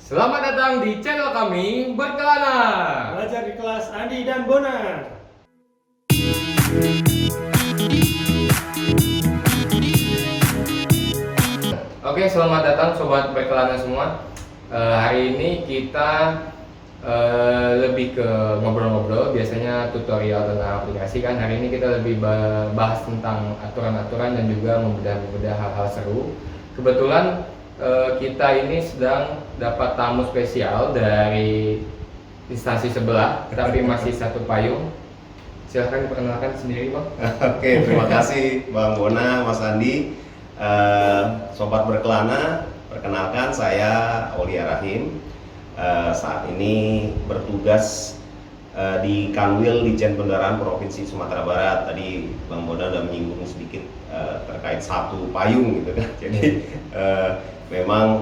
Selamat datang di channel kami Berkelana. Belajar di kelas Andi dan Bona. Oke, selamat datang sobat Berkelana semua. Hari ini kita lebih ke ngobrol-ngobrol. Biasanya tutorial tentang aplikasi kan. Hari ini kita lebih bahas tentang aturan-aturan dan juga membedah-bedah hal-hal seru. Kebetulan kita ini sedang dapat tamu spesial dari instansi sebelah, tapi masih satu payung. Silahkan diperkenalkan sendiri, Bang. Oke, terima kasih Bang Bona, Mas Andi. Sobat Berkelana, perkenalkan saya Aulia Rahim. Saat ini bertugas di Kanwil Ditjen Pendaraan Provinsi Sumatera Barat. Tadi Bang Bona udah menyinggung sedikit terkait satu payung gitu kan. Jadi memang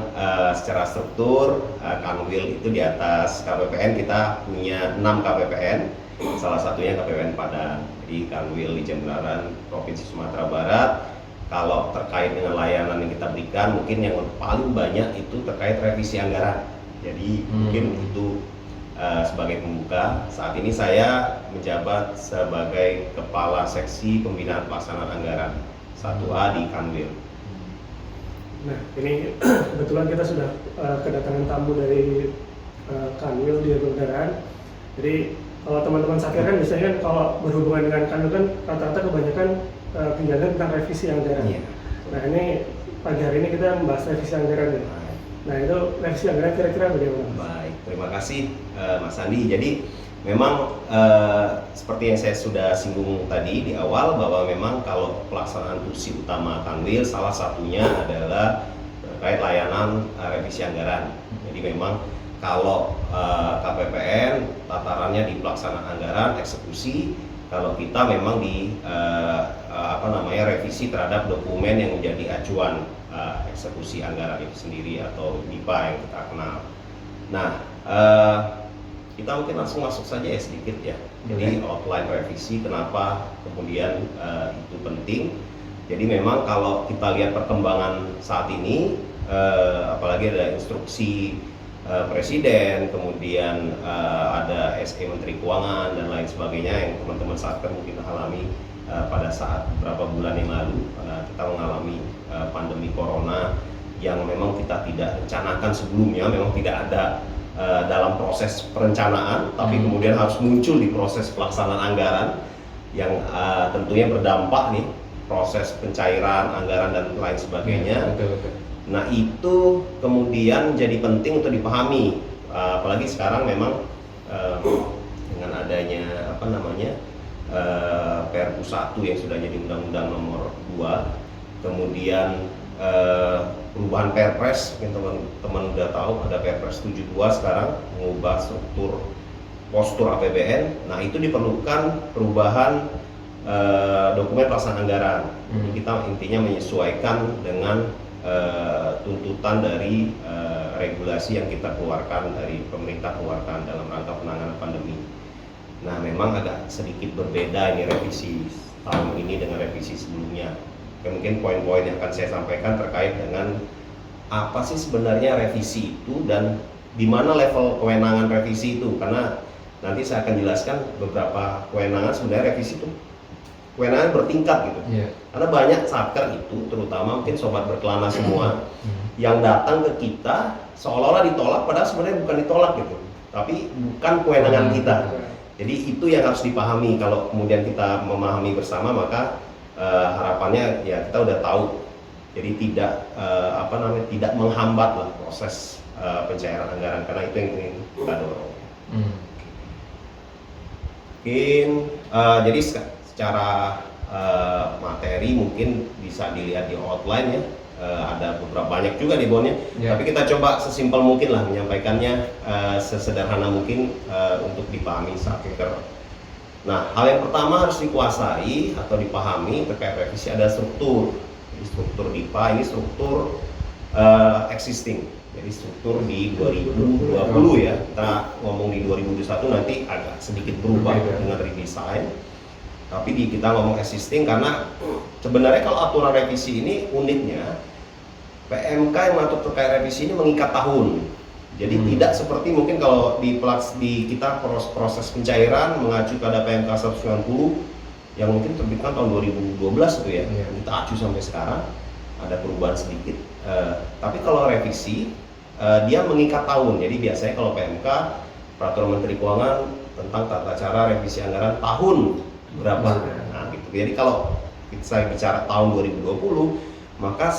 secara struktur Kanwil itu di atas KPPN, kita punya 6 KPPN. Salah satunya KPPN Padang. Jadi Kanwil Ditjen Pendaraan Provinsi Sumatera Barat. Kalau terkait dengan layanan yang kita berikan, mungkin yang paling banyak itu terkait revisi anggaran. Jadi mungkin itu sebagai pembuka. Saat ini saya menjabat sebagai Kepala Seksi Pembinaan Pelaksanaan Anggaran 1A di Kanwil. Nah, ini kebetulan kita sudah kedatangan tamu dari Kanwil di Pendaraan. Jadi kalau teman-teman sakit kan biasanya kan kalau berhubungan dengan Kanwil kan rata-rata kebanyakan penjelasan tentang revisi anggaran. Iya. Nah, ini pagi hari ini kita membahas revisi anggaran ya. Nah, itu revisi anggaran kira-kira bagaimana? Baik, terima kasih Mas Andi. Jadi memang seperti yang saya sudah singgung tadi di awal, bahwa memang kalau pelaksanaan tusi utama Kanwil salah satunya adalah terkait layanan revisi anggaran. Jadi memang kalau KPPN tatarannya di pelaksanaan anggaran eksekusi, kalau kita memang di revisi terhadap dokumen yang menjadi acuan eksekusi anggaran itu sendiri atau DIPA yang kita kenal. Nah, kita mungkin langsung masuk saja ya sedikit ya. Jadi outline revisi, kenapa kemudian itu penting. Jadi memang kalau kita lihat perkembangan saat ini, apalagi ada instruksi Presiden, kemudian ada SK Menteri Keuangan dan lain sebagainya yang teman-teman satker mungkin alami pada saat beberapa bulan yang lalu, karena kita mengalami pandemi corona yang memang kita tidak rencanakan sebelumnya, memang tidak ada dalam proses perencanaan, tapi kemudian harus muncul di proses pelaksanaan anggaran yang tentunya berdampak nih, proses pencairan anggaran dan lain sebagainya. Betul. Nah, itu kemudian jadi penting untuk dipahami, apalagi sekarang memang dengan adanya Perpu 1 yang sudah jadi Undang-Undang Nomor 2, kemudian perubahan Perpres, mungkin teman-teman udah tahu ada Perpres 72 sekarang mengubah struktur postur APBN. Nah, itu diperlukan perubahan dokumen pelaksanaan anggaran. Jadi kita intinya menyesuaikan dengan tuntutan dari regulasi yang kita keluarkan, dari pemerintah keluarkan dalam rangka penanganan pandemi. Nah, memang agak sedikit berbeda ini revisi tahun ini dengan revisi sebelumnya. Mungkin poin-poin yang akan saya sampaikan terkait dengan apa sih sebenarnya revisi itu dan di mana level kewenangan revisi itu, karena nanti saya akan jelaskan beberapa kewenangan sebenarnya revisi itu kewenangan bertingkat gitu. Karena banyak satker itu, terutama mungkin sobat Berkelana semua, yang datang ke kita seolah-olah ditolak, padahal sebenarnya bukan ditolak gitu, tapi bukan kewenangan kita. Jadi itu yang harus dipahami. Kalau kemudian kita memahami bersama, maka harapannya ya kita udah tahu. Jadi tidak tidak menghambat lah proses pencairan anggaran, karena itu yang ingin kita dorong. Mungkin jadi secara materi mungkin bisa dilihat di outline ya. Ada beberapa banyak juga di bawahnya, tapi kita coba sesimpel mungkin lah menyampaikannya, sesederhana mungkin untuk dipahami saat kita. Nah, hal yang pertama harus dikuasai atau dipahami terkait revisi ada struktur. Jadi struktur DIPA ini struktur existing. Jadi struktur di 2020 ya. Kita ngomong di 2021 nanti agak sedikit berubah dengan redesign. Tapi kita ngomong existing karena sebenarnya kalau aturan revisi ini uniknya PMK yang mengatur terkait revisi ini mengikat tahun. Jadi tidak seperti mungkin kalau di kita proses pencairan mengacu pada PMK 190 yang mungkin terbitkan tahun 2012 itu ya, kita acu sampai sekarang, ada perubahan sedikit. Tapi kalau revisi dia mengikat tahun. Jadi biasanya kalau PMK, Peraturan Menteri Keuangan tentang tata cara revisi anggaran tahun berapa. Nah, gitu. Jadi kalau saya bicara tahun 2020, maka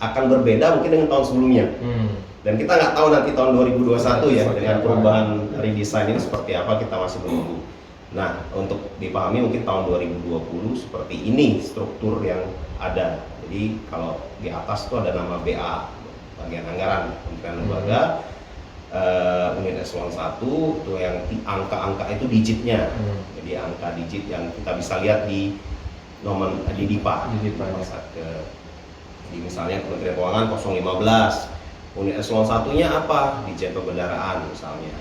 akan berbeda mungkin dengan tahun sebelumnya. Dan kita nggak tahu nanti tahun 2021 ya dengan perubahan redesign ini seperti apa, kita masih menunggu. Nah, untuk dipahami mungkin tahun 2020 seperti ini struktur yang ada. Jadi kalau di atas itu ada nama BA, bagian anggaran Kementerian Lembaga, unit eselon 1 itu yang angka-angka itu digitnya. Jadi angka digit yang kita bisa lihat di nomor di DIPA. Jadi misalnya Kementerian Keuangan 015. Unit eselon 1-nya apa? Dijen Perbendaharaan misalnya.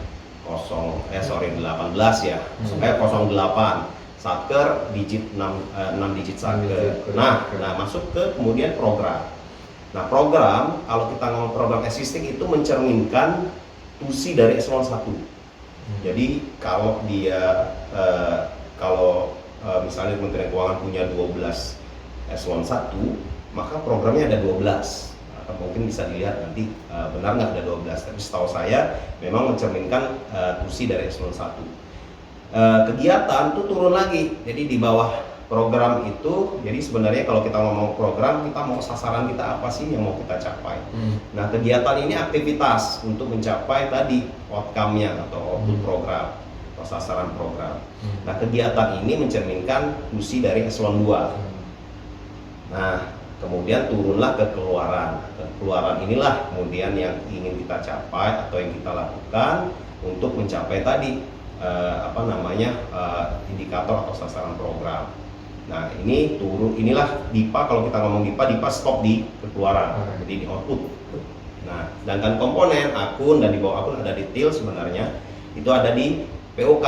18 ya. Supaya 08. Satker digit 6 digit satker. Nah, masuk ke kemudian program. Nah, program kalau kita ngomong program existing itu mencerminkan tusi dari eselon 1. Jadi kalau dia misalnya Kementerian Keuangan punya 12 eselon 1, maka programnya ada 12. Mungkin bisa dilihat nanti benar nggak ada 12, tapi setahu saya memang mencerminkan tusi dari eselon 1. Kegiatan itu turun lagi, jadi di bawah program itu, jadi sebenarnya kalau kita ngomong program, kita mau sasaran kita apa sih yang mau kita capai. Nah, kegiatan ini aktivitas untuk mencapai tadi outcome-nya atau output program atau sasaran program. Nah, kegiatan ini mencerminkan tusi dari eselon 2. Nah, kemudian turunlah ke keluaran. Keluaran inilah kemudian yang ingin kita capai atau yang kita lakukan untuk mencapai tadi indikator atau sasaran program. Nah, ini inilah DIPA. Kalau kita ngomong DIPA stop di keluaran, jadi di output. Nah, sedangkan komponen akun dan di bawah akun ada detail sebenarnya itu ada di POK.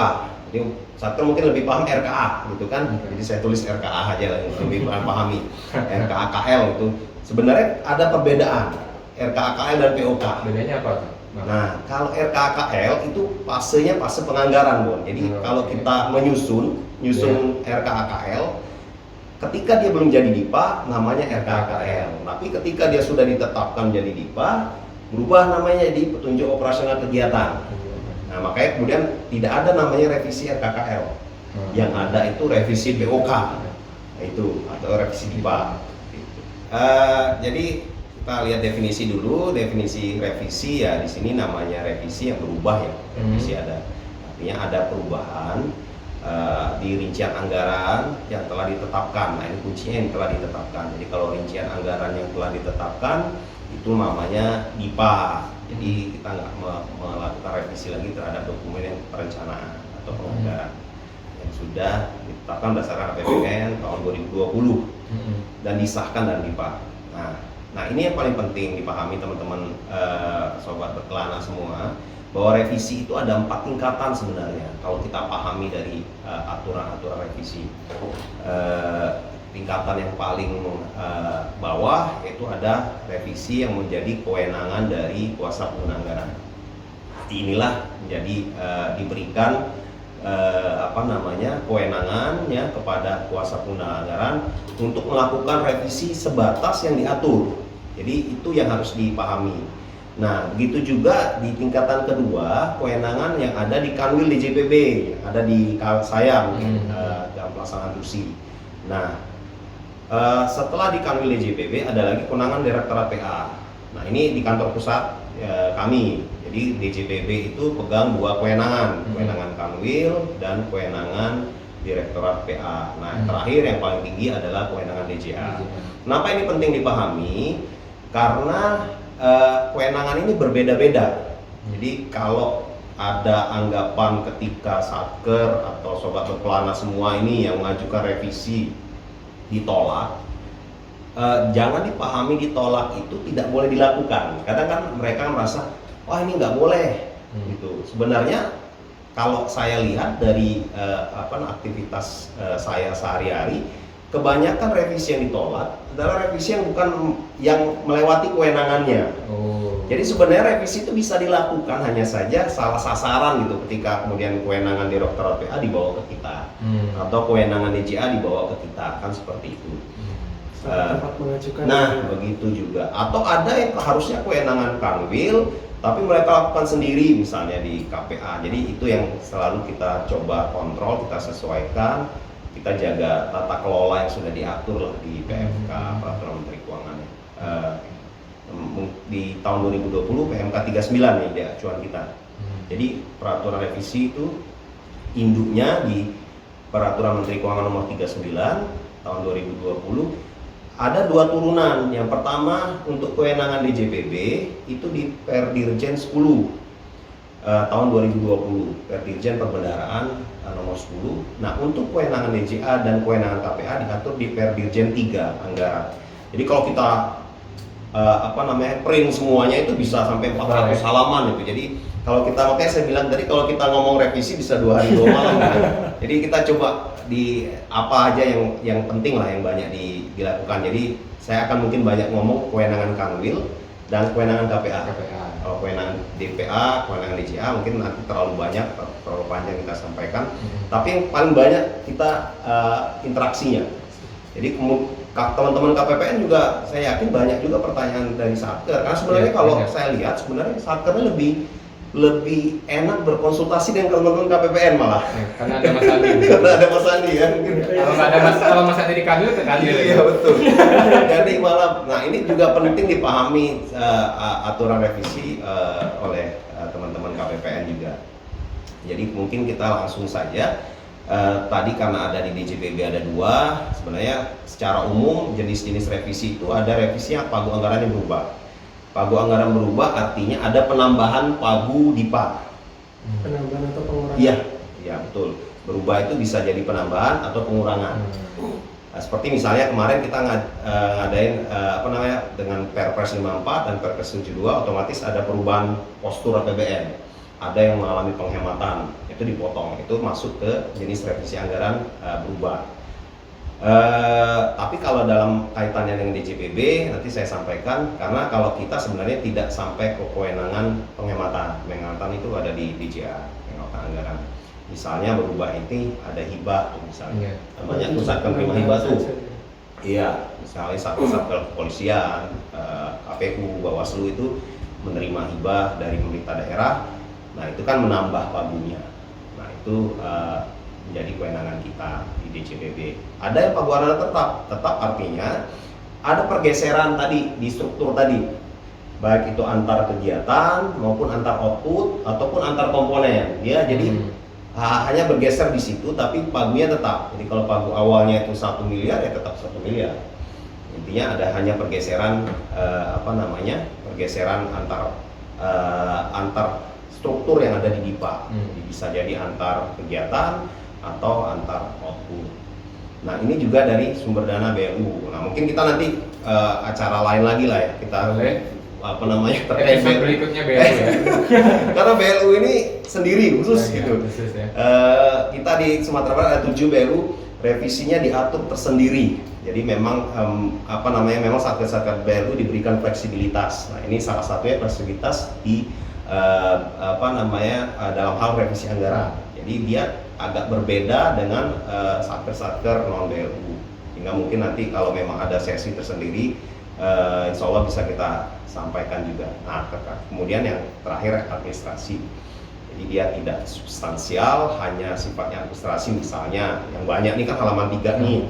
Jadi Satker mungkin lebih paham RKA gitu kan, jadi saya tulis RKA aja lah, lebih pahami. RKA-KL itu sebenarnya ada perbedaan RKA-KL dan POK. Bedanya apa? Nah, kalau RKA-KL itu fasenya fase penganggaran, Bon. Jadi kalau kita menyusun RKA-KL, ketika dia belum jadi DIPA namanya RKA-KL. Tapi ketika dia sudah ditetapkan jadi DIPA, berubah namanya jadi petunjuk operasional kegiatan. Nah, makanya kemudian tidak ada namanya revisi RKKL. Yang ada itu revisi BOK. Nah, itu atau revisi DIPA. Jadi kita lihat definisi dulu. Definisi revisi ya di sini namanya revisi yang berubah ya. Revisi ada artinya ada perubahan di rincian anggaran yang telah ditetapkan. Nah, ini kuncinya yang telah ditetapkan. Jadi kalau rincian anggaran yang telah ditetapkan itu namanya DIPA. Jadi kita nggak melakukan revisi lagi terhadap dokumen yang perencanaan atau penganggaran yang sudah ditetapkan berdasarkan APBN tahun 2020 dan disahkan dan DIPA. Nah, ini yang paling penting dipahami teman-teman sobat berkelana semua, bahwa revisi itu ada 4 tingkatan sebenarnya kalau kita pahami dari aturan-aturan revisi. Tingkatan yang paling bawah yaitu ada revisi yang menjadi kewenangan dari kuasa pengguna anggaran. Inilah menjadi diberikan kewenangannya kepada kuasa pengguna anggaran untuk melakukan revisi sebatas yang diatur. Jadi itu yang harus dipahami. Nah, begitu juga di tingkatan kedua, kewenangan yang ada di Kanwil DJPB, yang ada di saya mungkin dalam pelaksanaan tusi. Nah, setelah di Kanwil DJPB ada lagi kewenangan Direktorat PA. Nah, ini di kantor pusat kami. Jadi DJPB itu pegang 2 kewenangan, kewenangan Kanwil dan kewenangan Direktorat PA. Nah, terakhir yang paling tinggi adalah kewenangan DJA. Kenapa ini penting dipahami? Karena kewenangan ini berbeda-beda. Jadi kalau ada anggapan ketika Satker atau sobat berkelana semua ini yang mengajukan revisi ditolak, jangan dipahami ditolak itu tidak boleh dilakukan. Kadang kan mereka merasa, wah ini nggak boleh gitu. Sebenarnya kalau saya lihat dari aktivitas saya sehari-hari, kebanyakan revisi yang ditolak adalah revisi yang bukan yang melewati kewenangannya. Oh. Jadi sebenarnya revisi itu bisa dilakukan, hanya saja salah sasaran gitu ketika kemudian kewenangan Direktorat PA dibawa ke kita atau kewenangan DJA dibawa ke kita, kan seperti itu. Tempat mengajukan. Nah, begitu juga. Atau ada yang harusnya kewenangan Kanwil tapi mereka lakukan sendiri misalnya di KPA. Jadi itu yang selalu kita coba kontrol, kita sesuaikan, kita jaga tata kelola yang sudah diatur lah di PMK, Peraturan Menteri Keuangan. Di tahun 2020 PMK 39 nih dia acuan kita. Jadi peraturan revisi itu induknya di Peraturan Menteri Keuangan nomor 39 tahun 2020. Ada dua turunan. Yang pertama untuk kewenangan DJPB itu di Perdirjen 10 tahun 2020, Perdirjen Perbendaharaan nomor 10. Nah, untuk kewenangan DJA dan kewenangan KPA diatur di Perdirjen 3 anggaran. Jadi kalau kita print semuanya itu bisa sampai 400 halaman itu. Jadi kalau kita, makanya saya bilang tadi kalau kita ngomong revisi bisa 2 hari 2 malam gitu. Jadi kita coba di apa aja yang penting lah yang banyak dilakukan. Jadi saya akan mungkin banyak ngomong kewenangan Kanwil dan kewenangan KPA. Kalau kewenangan DPA, kewenangan DJA mungkin nanti terlalu banyak, terlalu panjang kita sampaikan. Tapi yang paling banyak kita interaksinya. Jadi teman-teman KPPN juga saya yakin banyak juga pertanyaan dari Satker. Karena sebenarnya kalau saya lihat sebenarnya Satkernya lebih enak berkonsultasi dengan teman-teman KPPN malah. Karena ada Mas Andi. Karena ada Mas Andi kan. Kalau Mas Andi di Kanwil ke Kanwil. Iya betul. Jadi malah, nah ini juga penting dipahami aturan revisi oleh teman-teman KPPN juga. Jadi mungkin kita langsung saja. Tadi karena ada di DJPB ada 2, sebenarnya secara umum jenis-jenis revisi itu ada revisi yang pagu anggaran yang berubah. Pagu anggaran berubah artinya ada penambahan pagu DIPA. Penambahan atau pengurangan? Iya betul. Berubah itu bisa jadi penambahan atau pengurangan. Nah, seperti misalnya kemarin kita ngadain dengan Perpres 54 dan Perpres 72 otomatis ada perubahan postur APBN. Ada yang mengalami penghematan, itu dipotong, itu masuk ke jenis revisi anggaran berubah. Tapi kalau dalam kaitannya dengan DJPB nanti saya sampaikan, karena kalau kita sebenarnya tidak sampai ke kewenangan penghematan itu ada di DJA, penghematan anggaran. Misalnya berubah ini ada hibah tuh misalnya, namanya tuh saat penerima hibah tuh. Iya, misalnya satker kepolisian, KPU, Bawaslu itu menerima hibah dari pemerintah daerah. Nah itu kan menambah pagunya. Nah itu menjadi kewenangan kita di DJPB. Ada yang pagu anggaran tetap artinya ada pergeseran tadi di struktur tadi, baik itu antar kegiatan maupun antar output ataupun antar komponen. Dia jadi hanya bergeser di situ, tapi pagunya tetap. Jadi kalau pagu awalnya itu 1 miliar ya tetap 1 miliar. Intinya ada hanya pergeseran pergeseran antar struktur yang ada di DIPA. Bisa jadi antar kegiatan atau antar output. Nah ini juga dari sumber dana BLU. Nah mungkin kita nanti acara lain lagi lah ya kita terkait berikutnya BLU ya. Karena BLU ini sendiri khusus gitu. Khusus, ya. Kita di Sumatera Barat ada 7 BLU, revisinya diatur tersendiri. Jadi memang memang satker-satker BLU diberikan fleksibilitas. Nah ini salah satunya fleksibilitas di dalam hal revisi anggaran. Jadi dia agak berbeda dengan satker-satker non BLU. Hingga mungkin nanti kalau memang ada sesi tersendiri, insya Allah bisa kita sampaikan juga. Nah, kemudian yang terakhir administrasi. Jadi dia tidak substansial, hanya sifatnya administrasi. Misalnya yang banyak nih kan halaman 3 nih.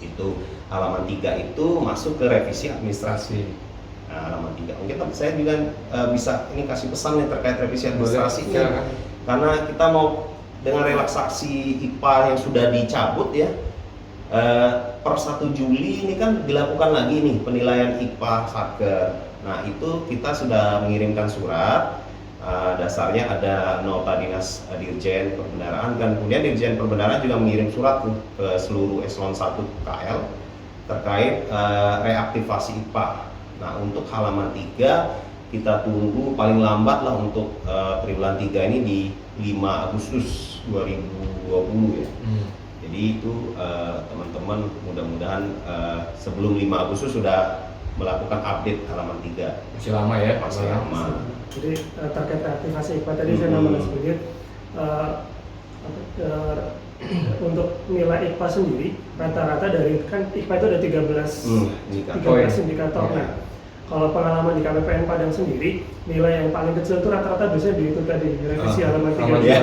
Itu halaman 3 itu masuk ke revisi administrasi. Nah, halaman 3. Mungkin saya juga bisa ini kasih pesan nih terkait revisi administrasi ini. Karena kita mau dengan relaksasi IPA yang sudah dicabut ya, per 1 Juli ini kan dilakukan lagi nih penilaian IPA Satker. Nah itu kita sudah mengirimkan surat, dasarnya ada nota dinas Dirjen Perbendaharaan, dan kemudian Dirjen Perbendaharaan juga mengirim surat ke seluruh eselon 1 KL terkait reaktivasi IPA. Nah untuk halaman 3 kita tunggu paling lambat lah untuk triwulan 3 ini di 5 Agustus 2020 ya. Jadi Jadi itu teman-teman mudah-mudahan sebelum 5 Agustus sudah melakukan update halaman 3. Masih lama ya, Masih ya. lama. Jadi terkait reaktivasi IKPA tadi saya nambah sedikit. Untuk nilai IKPA sendiri rata-rata dari kan IKPA itu ada 13 indikator. Ya. Nah, kalau pengalaman di KPPN Padang sendiri, nilai yang paling kecil itu rata-rata biasanya di itu tadi revisi halaman 3. Ya,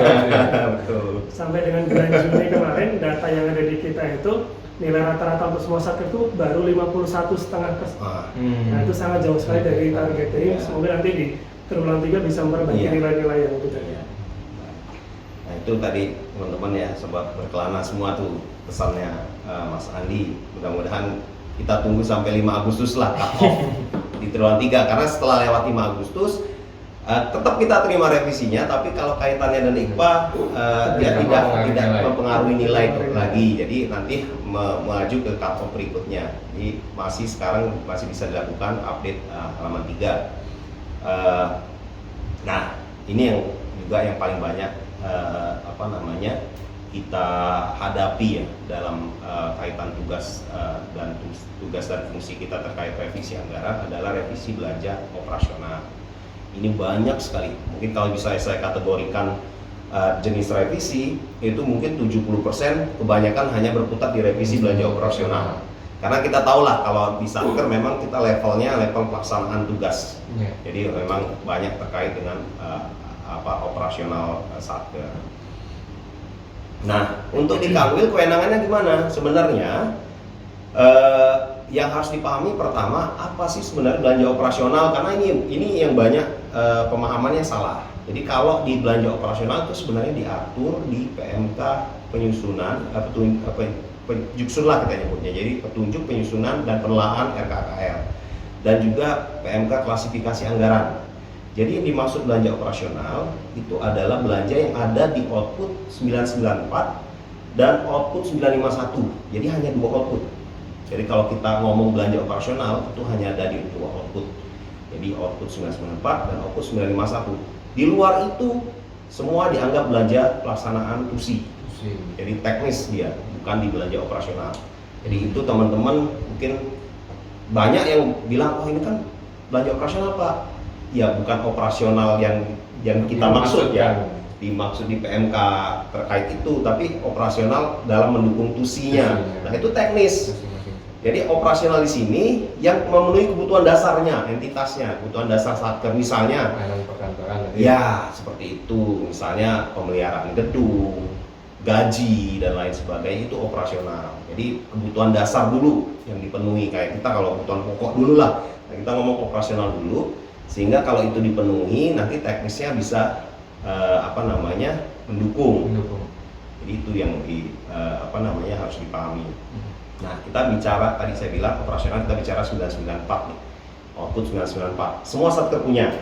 betul. Sampai dengan bulan Juni kemarin data yang ada di kita itu nilai rata-rata untuk semua satker itu baru 51,5%. Nah itu sangat jauh sekali dari target. Jadi semoga nanti di triwulan 3 bisa memperbaiki nilai-nilai yang itu tadi. Nah itu tadi teman-teman ya, sobat berkelana semua tuh pesannya Mas Andi. Mudah-mudahan kita tunggu sampai 5 Agustus lah cut off di triwulan 3, karena setelah lewat 5 Agustus tetap kita terima revisinya, tapi kalau kaitannya dengan IKPA dia tidak mempengaruhi nilai lagi. Jadi nanti maju ke cut off berikutnya. Jadi sekarang masih bisa dilakukan update halaman 3. Nah ini yang juga yang paling banyak kita hadapi ya dalam kaitan tugas dan fungsi kita terkait revisi anggaran adalah revisi belanja operasional. Ini banyak sekali. Mungkin kalau bisa saya kategorikan jenis revisi itu mungkin 70% kebanyakan hanya berputar di revisi belanja operasional. Karena kita tahulah kalau di satker memang kita levelnya level pelaksanaan tugas. Jadi memang banyak terkait dengan operasional satker. Nah, untuk di Kanwil kewenangannya gimana? Sebenarnya yang harus dipahami pertama, apa sih sebenarnya belanja operasional? Karena ini yang banyak pemahamannya salah. Jadi kalau di belanja operasional itu sebenarnya diatur di PMK penyusunan Juksun lah kita nyebutnya. Jadi petunjuk penyusunan dan penelaahan RKKR dan juga PMK klasifikasi anggaran. Jadi yang dimaksud belanja operasional itu adalah belanja yang ada di output 994 dan output 951. Jadi hanya 2 output. Jadi kalau kita ngomong belanja operasional itu hanya ada di 2 output. Jadi output 994 dan output 951. Di luar itu semua dianggap belanja pelaksanaan TUSI. Jadi teknis dia, bukan di belanja operasional. Jadi itu teman-teman mungkin banyak yang bilang, oh ini kan belanja operasional Pak. Ya bukan operasional yang kita maksud ya, dimaksud di PMK terkait itu, tapi operasional dalam mendukung TUSI-nya. Nah itu teknis. Jadi operasional di sini yang memenuhi kebutuhan dasarnya, entitasnya, kebutuhan dasar satker misalnya. Ya seperti itu, misalnya pemeliharaan gedung, gaji dan lain sebagainya itu operasional. Jadi kebutuhan dasar dulu yang dipenuhi, kayak kita kalau kebutuhan pokok dulu lah. Nah, kita ngomong operasional dulu. Sehingga kalau itu dipenuhi nanti teknisnya bisa mendukung. Jadi itu yang harus dipahami. Nah kita bicara tadi saya bilang operasional, kita bicara 994 nih, output 994 semua satker punya.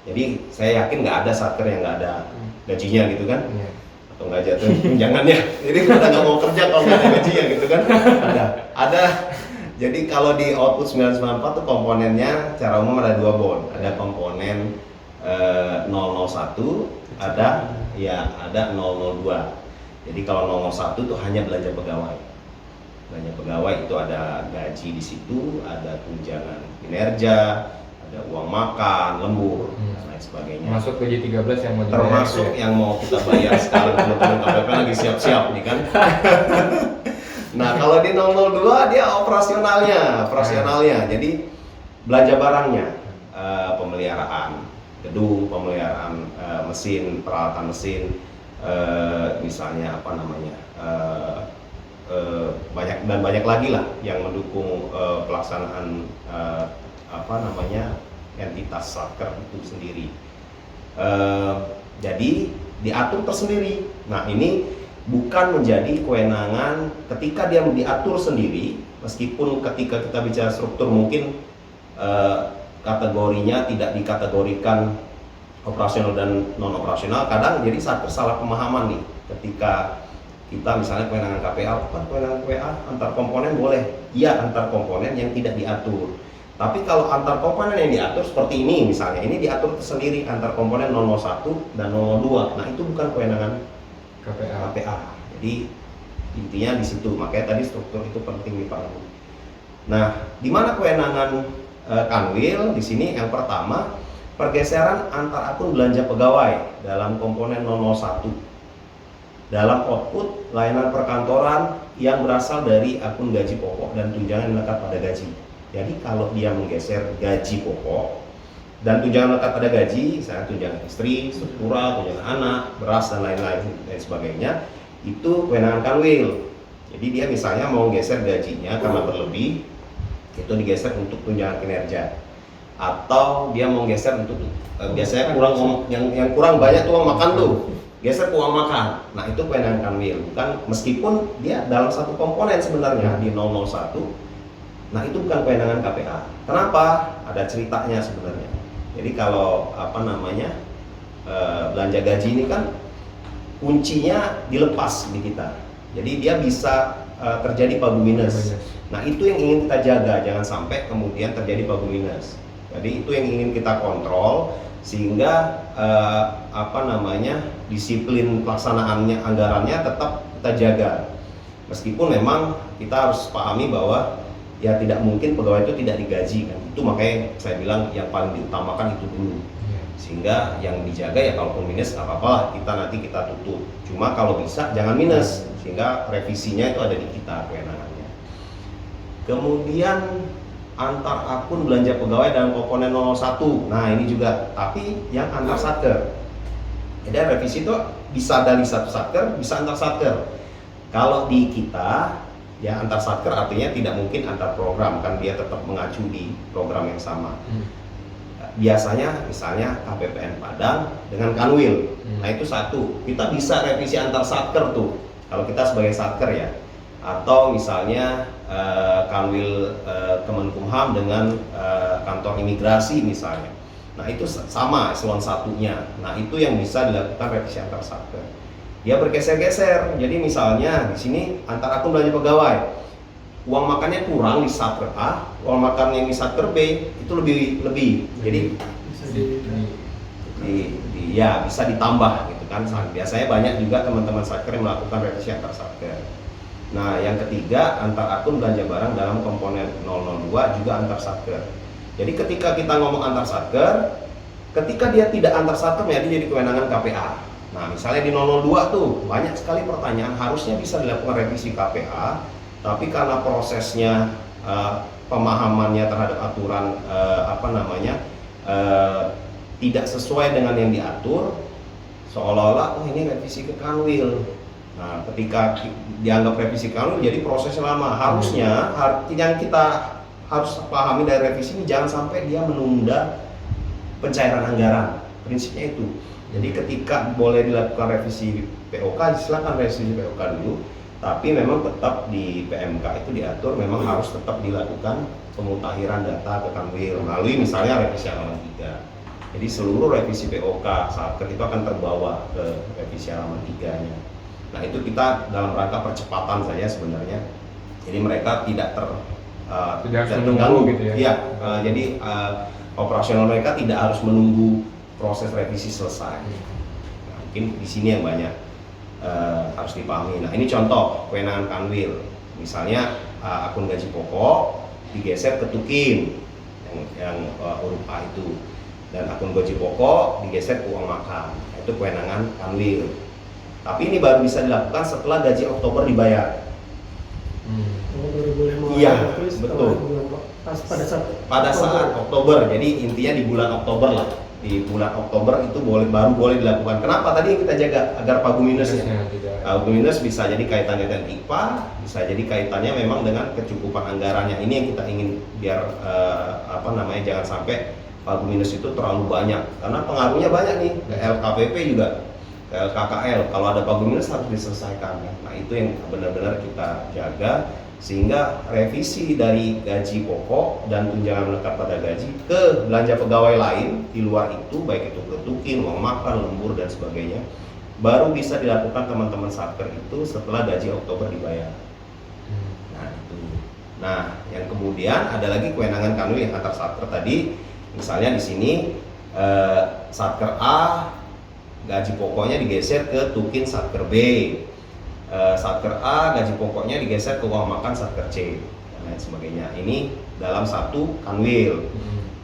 Jadi saya yakin nggak ada satker yang nggak ada gajinya gitu kan, atau nggak jatuh tunjangannya. Jadi kita nggak mau kerja kalau nggak ada gajinya gitu kan. Ada. Jadi kalau di output 994 tuh komponennya secara umum ada 2 bon. Ada komponen 001, ada 002. Jadi kalau 001 tuh hanya belanja pegawai. Belanja pegawai itu ada gaji di situ, ada tunjangan kinerja, ada uang makan, lembur, dan lain sebagainya. Masuk gaji 13 yang mau termasuk yang mau kita bayar sekarang, teman-teman KPP lagi siap-siap nih kan. Nah kalau di 002 dia operasionalnya, jadi belanja barangnya, pemeliharaan gedung, pemeliharaan mesin, peralatan mesin, misalnya banyak lagi lah yang mendukung pelaksanaan entitas satker itu sendiri. Jadi diatur tersendiri. Nah ini bukan menjadi kewenangan ketika dia diatur sendiri, meskipun ketika kita bicara struktur mungkin kategorinya tidak dikategorikan operasional dan non operasional. Kadang jadi satker salah pemahaman nih ketika kita misalnya kewenangan KPA, bukan kewenangan KPA antar komponen boleh, iya antar komponen yang tidak diatur. Tapi kalau antar komponen yang diatur seperti ini misalnya, ini diatur tersendiri antar komponen 001 dan 002. Nah itu bukan kewenangan KPA. Jadi Intinya di situ, makanya tadi struktur itu penting dipahami. Nah, di mana kewenangan Kanwil? Di sini yang pertama, pergeseran antar akun belanja pegawai dalam komponen 001 dalam output layanan perkantoran yang berasal dari akun gaji pokok dan tunjangan melekat pada gaji. Jadi kalau dia menggeser gaji pokok dan tunjangan melekat pada gaji, misalnya tunjangan istri, struktural, tunjangan anak, beras dan lain-lain dan sebagainya, itu kewenangan Kanwil. Jadi dia misalnya mau geser gajinya karena berlebih, itu digeser untuk tunjangan kinerja, atau dia mau geser untuk biasanya kurang yang kurang banyak tuh uang makan tuh, geser ke uang makan. Nah itu kewenangan Kanwil, bukan, meskipun dia dalam satu komponen sebenarnya di 001. Nah itu bukan kewenangan KPA. Kenapa? Ada ceritanya sebenarnya. Jadi kalau belanja gaji ini kan kuncinya dilepas di kita. Jadi dia bisa terjadi pagu minus. Nah itu yang ingin kita jaga, jangan sampai kemudian terjadi pagu minus. Jadi itu yang ingin kita kontrol sehingga disiplin pelaksanaannya, anggarannya tetap kita jaga. Meskipun memang kita harus pahami bahwa ya tidak mungkin pegawai itu tidak digaji kan. Itu makanya saya bilang yang paling diutamakan itu dulu. Sehingga yang dijaga ya kalaupun minus nggak apa-apa lah, nanti kita tutup. Cuma kalau bisa jangan minus, sehingga revisinya itu ada di kita kewenangannya. Kemudian antar akun belanja pegawai dalam komponen 001. Nah ini juga, tapi yang antar satker. Jadi revisi itu bisa dari satu satker, bisa antar satker. Kalau di kita ya antar satker artinya tidak mungkin antar program, kan dia tetap mengacu di program yang sama. Biasanya misalnya KPPN Padang dengan Kanwil. Nah itu satu, kita bisa revisi antar satker tuh kalau kita sebagai satker ya. Atau misalnya Kanwil Kemenkumham dengan kantor imigrasi misalnya. Nah itu sama eselon satunya. Nah itu yang bisa dilakukan revisi antar satker. Dia bergeser-geser. Jadi misalnya di sini antar akun belanja pegawai, uang makannya kurang di satker A, uang makan yang di satker B itu lebih. Jadi bisa ditambah gitu kan. Biasanya banyak juga teman-teman satker yang melakukan revisi antar satker. Nah, yang ketiga, antar akun belanja barang dalam komponen 002 juga antar satker. Jadi ketika kita ngomong antar satker, ketika dia tidak antar satker ya dia jadi kewenangan KPA. Nah, misalnya di 002 tuh banyak sekali pertanyaan, harusnya bisa dilakukan revisi KPA, tapi karena prosesnya pemahamannya terhadap aturan tidak sesuai dengan yang diatur, seolah-olah ini revisi ke Kanwil. Nah, ketika dianggap revisi Kanwil jadi prosesnya lama. Harusnya yang kita harus pahami dari revisi ini, jangan sampai dia menunda pencairan anggaran. Prinsipnya itu. Jadi ketika boleh dilakukan revisi POK, silakan revisi POK dulu. Tapi memang tetap di PMK itu diatur memang harus tetap dilakukan pemutahiran data ke Kanwil melalui misalnya revisi halaman 3. Jadi seluruh revisi POK satker itu akan terbawa ke revisi halaman 3-nya. Nah itu kita dalam rangka percepatan saja sebenarnya. Jadi mereka tidak terganggu gitu ya. Iya, jadi operasional mereka tidak harus menunggu proses revisi selesai. Nah, mungkin di sini yang banyak harus dipahami. Nah ini contoh kewenangan Kanwil. Misalnya akun gaji pokok digeser ke Tukin yang huruf A itu, dan akun gaji pokok digeser ke uang makan. Itu kewenangan Kanwil. Tapi ini baru bisa dilakukan setelah gaji Oktober dibayar. Baru boleh mau Iya, betul. Pada saat Oktober. Jadi intinya di bulan Oktober lah. Di bulan Oktober itu baru boleh dilakukan. Kenapa? Tadi yang kita jaga agar pagu minusnya. Pagu minus bisa jadi kaitannya dengan IPA, bisa jadi kaitannya memang dengan kecukupan anggarannya. Ini yang kita ingin biar jangan sampai pagu minus itu terlalu banyak. Karena pengaruhnya banyak nih ke LKPP juga. LKKL, kalau ada pagu minus harus diselesaikan. Nah itu yang benar-benar kita jaga, sehingga revisi dari gaji pokok dan tunjangan melekat pada gaji ke belanja pegawai lain di luar itu, baik itu ke Tukin, uang makan, lembur dan sebagainya, baru bisa dilakukan teman-teman satker itu setelah gaji Oktober dibayar. Nah itu. Nah yang kemudian ada lagi kewenangan Kanwil yang antar satker tadi, misalnya di sini satker A gaji pokoknya digeser ke Tukin satker B. Satker A gaji pokoknya digeser ke uang makan Satker C dan lain sebagainya. Ini dalam satu kanwil.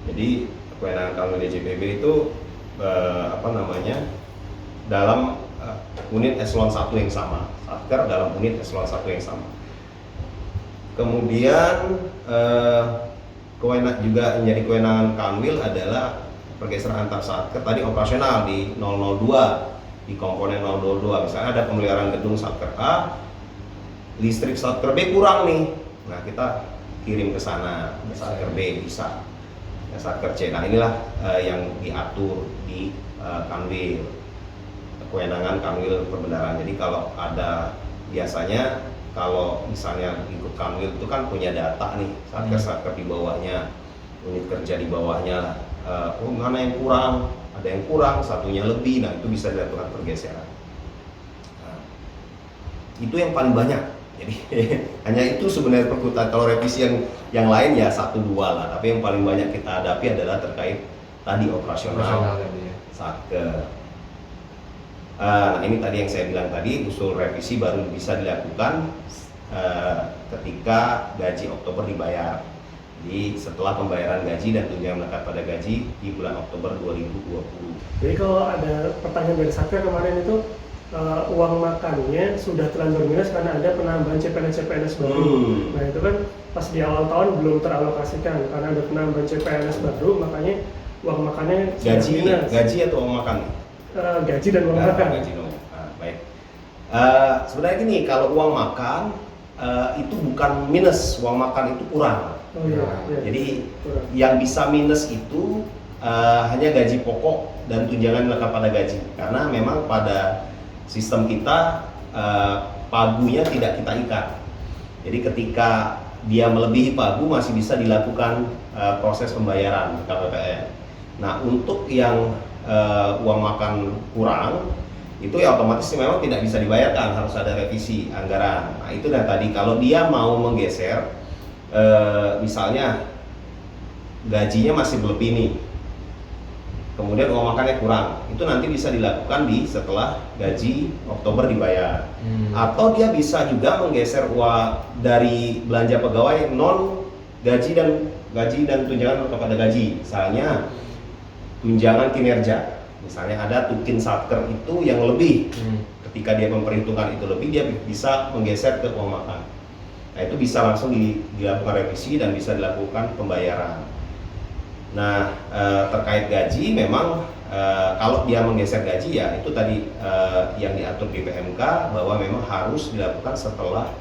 Jadi kewenangan kanwil DJPB itu dalam unit eselon 1 yang sama, Satker dalam unit eselon 1 yang sama. Kemudian juga menjadi kewenangan kanwil adalah pergeseran antar Satker tadi operasional di 002, di komponen 002. Misalnya ada pemeliharaan gedung Satker A, listrik Satker B kurang nih, nah kita kirim ke sana, ke Satker B bisa, ke Satker C. Nah inilah yang diatur di kanwil, kewenangan kanwil perbendaharaan. Jadi kalau ada, biasanya kalau misalnya ikut kanwil itu kan punya data nih, Satker di bawahnya, unit kerja di bawahnya, mana yang kurang, ada yang kurang, satunya lebih, nah itu bisa dilakukan pergeseran. Nah, itu yang paling banyak. Jadi hanya itu sebenarnya perkutan. Kalau revisi yang lain ya 1-2 lah, tapi yang paling banyak kita hadapi adalah terkait tadi operasional Satker. Nah ini tadi yang saya bilang tadi, usul revisi baru bisa dilakukan ketika gaji Oktober dibayar. Jadi setelah pembayaran gaji dan tunjangan melekat pada gaji di bulan Oktober 2020. Jadi kalau ada pertanyaan dari Satker kemarin itu uang makannya sudah terlanjur minus karena ada penambahan CPNS baru. Nah itu kan pas di awal tahun belum teralokasikan karena ada penambahan CPNS baru, makanya uang makannya gaji atau uang makan? Gaji dan uang makan. Gaji dong. Baik. Sebenarnya gini, kalau uang makan itu bukan minus, uang makan itu kurang. Oh iya. Jadi kurang. Yang bisa minus itu hanya gaji pokok dan tunjangan melekat pada gaji, karena memang pada sistem kita pagunya tidak kita ikat. Jadi ketika dia melebihi pagu masih bisa dilakukan proses pembayaran KPPN. Nah untuk yang uang makan kurang itu ya otomatis memang tidak bisa dibayarkan, harus ada revisi anggaran. Nah itu dan tadi kalau dia mau menggeser misalnya gajinya masih berlebih nih, kemudian uang makannya kurang, itu nanti bisa dilakukan setelah gaji Oktober dibayar. Atau dia bisa juga menggeser uang dari belanja pegawai non gaji dan tunjangan kepada gaji. Misalnya tunjangan kinerja, misalnya ada tukin Satker itu yang lebih, ketika dia memperhitungkan itu lebih, dia bisa menggeser ke uang makan. Nah itu bisa langsung dilakukan revisi dan bisa dilakukan pembayaran. Nah terkait gaji memang kalau dia menggeser gaji ya itu tadi yang diatur di PMK bahwa memang harus dilakukan setelah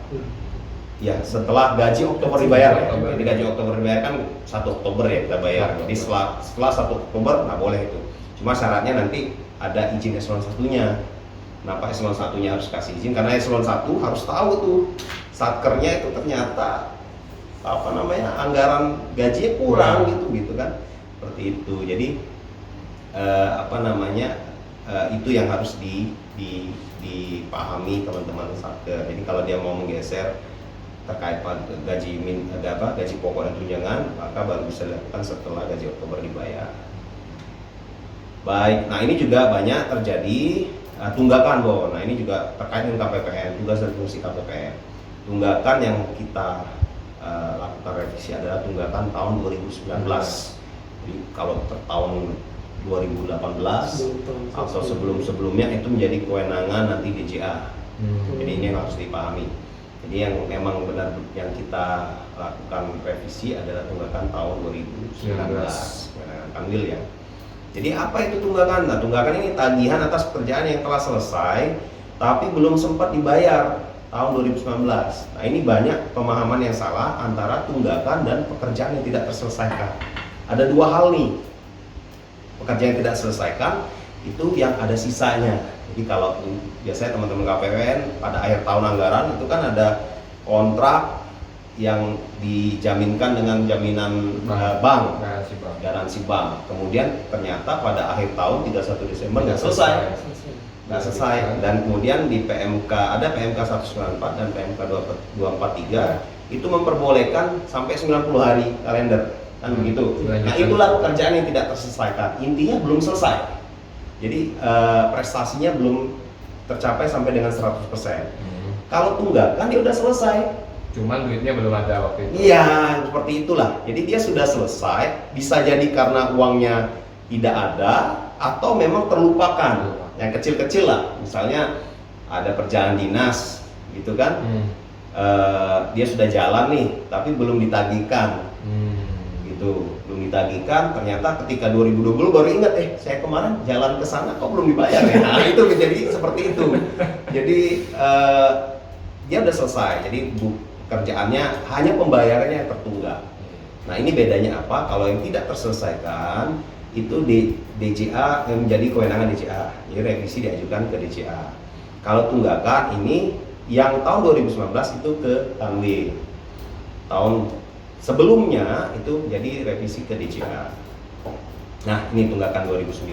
gaji Oktober dibayar ya. Jadi gaji Oktober dibayar kan 1 Oktober ya kita bayar. Jadi setelah 1 Oktober nggak boleh itu. Cuma syaratnya nanti ada izin eselon 1-nya. Kenapa eselon 1-nya harus kasih izin? Karena eselon 1 harus tahu tuh Satkernya itu ternyata anggaran gajinya kurang gitu kan. Seperti itu. Jadi itu yang harus dipahami teman-teman Satker. Jadi kalau dia mau menggeser terkait gaji pokok dan tunjangan, maka baru bisa dilakukan setelah gaji Oktober dibayar. Baik, nah ini juga banyak terjadi tunggakan, Bo. Nah ini juga terkait dengan KPPN, tugas dan fungsi KPPN. Tunggakan yang kita lakukan revisi adalah tunggakan tahun 2019. Jadi kalau tahun 2018 atau sebelum-sebelumnya itu menjadi kewenangan nanti DJA. Jadi ini yang harus dipahami. Jadi yang memang benar yang kita lakukan revisi adalah tunggakan tahun 2019, kewenangan kanwil ya. Jadi apa itu tunggakan? Nah tunggakan ini tagihan atas pekerjaan yang telah selesai tapi belum sempat dibayar tahun 2019. Nah ini banyak pemahaman yang salah antara tunggakan dan pekerjaan yang tidak terselesaikan. Ada dua hal nih, pekerjaan yang tidak terselesaikan itu yang ada sisanya. Jadi kalau biasanya teman-teman KPPN pada akhir tahun anggaran itu kan ada kontrak yang dijaminkan dengan jaminan bank, garansi bank. Kemudian ternyata pada akhir tahun 31 Desember nggak selesai. Dan kemudian di PMK ada PMK 194 dan PMK 243 itu memperbolehkan sampai 90 hari kalender kan begitu. Nah itulah pekerjaan yang tidak terselesaikan. Intinya belum selesai. Jadi prestasinya belum tercapai sampai dengan 100%. Kalau tunggakan dia udah selesai. Cuman duitnya belum ada waktu itu. Iya, seperti itulah. Jadi dia sudah selesai, bisa jadi karena uangnya tidak ada atau memang terlupakan. Yang kecil-kecil lah, misalnya ada perjalanan dinas, gitu kan? Dia sudah jalan nih, tapi belum ditagihkan, gitu. Belum ditagihkan, ternyata ketika 2020 baru ingat, saya kemarin jalan ke sana kok belum dibayar ya? Nah itu menjadi seperti itu. Jadi dia udah selesai, jadi kerjaannya hanya pembayarannya yang tertunggak. Nah ini bedanya apa? Kalau yang tidak terselesaikan itu di DJA yang menjadi kewenangan DJA, jadi revisi diajukan ke DJA. Kalau tunggakan ini yang tahun 2019 itu ke Kanwil, tahun sebelumnya itu jadi revisi ke DJA. Nah ini tunggakan 2019.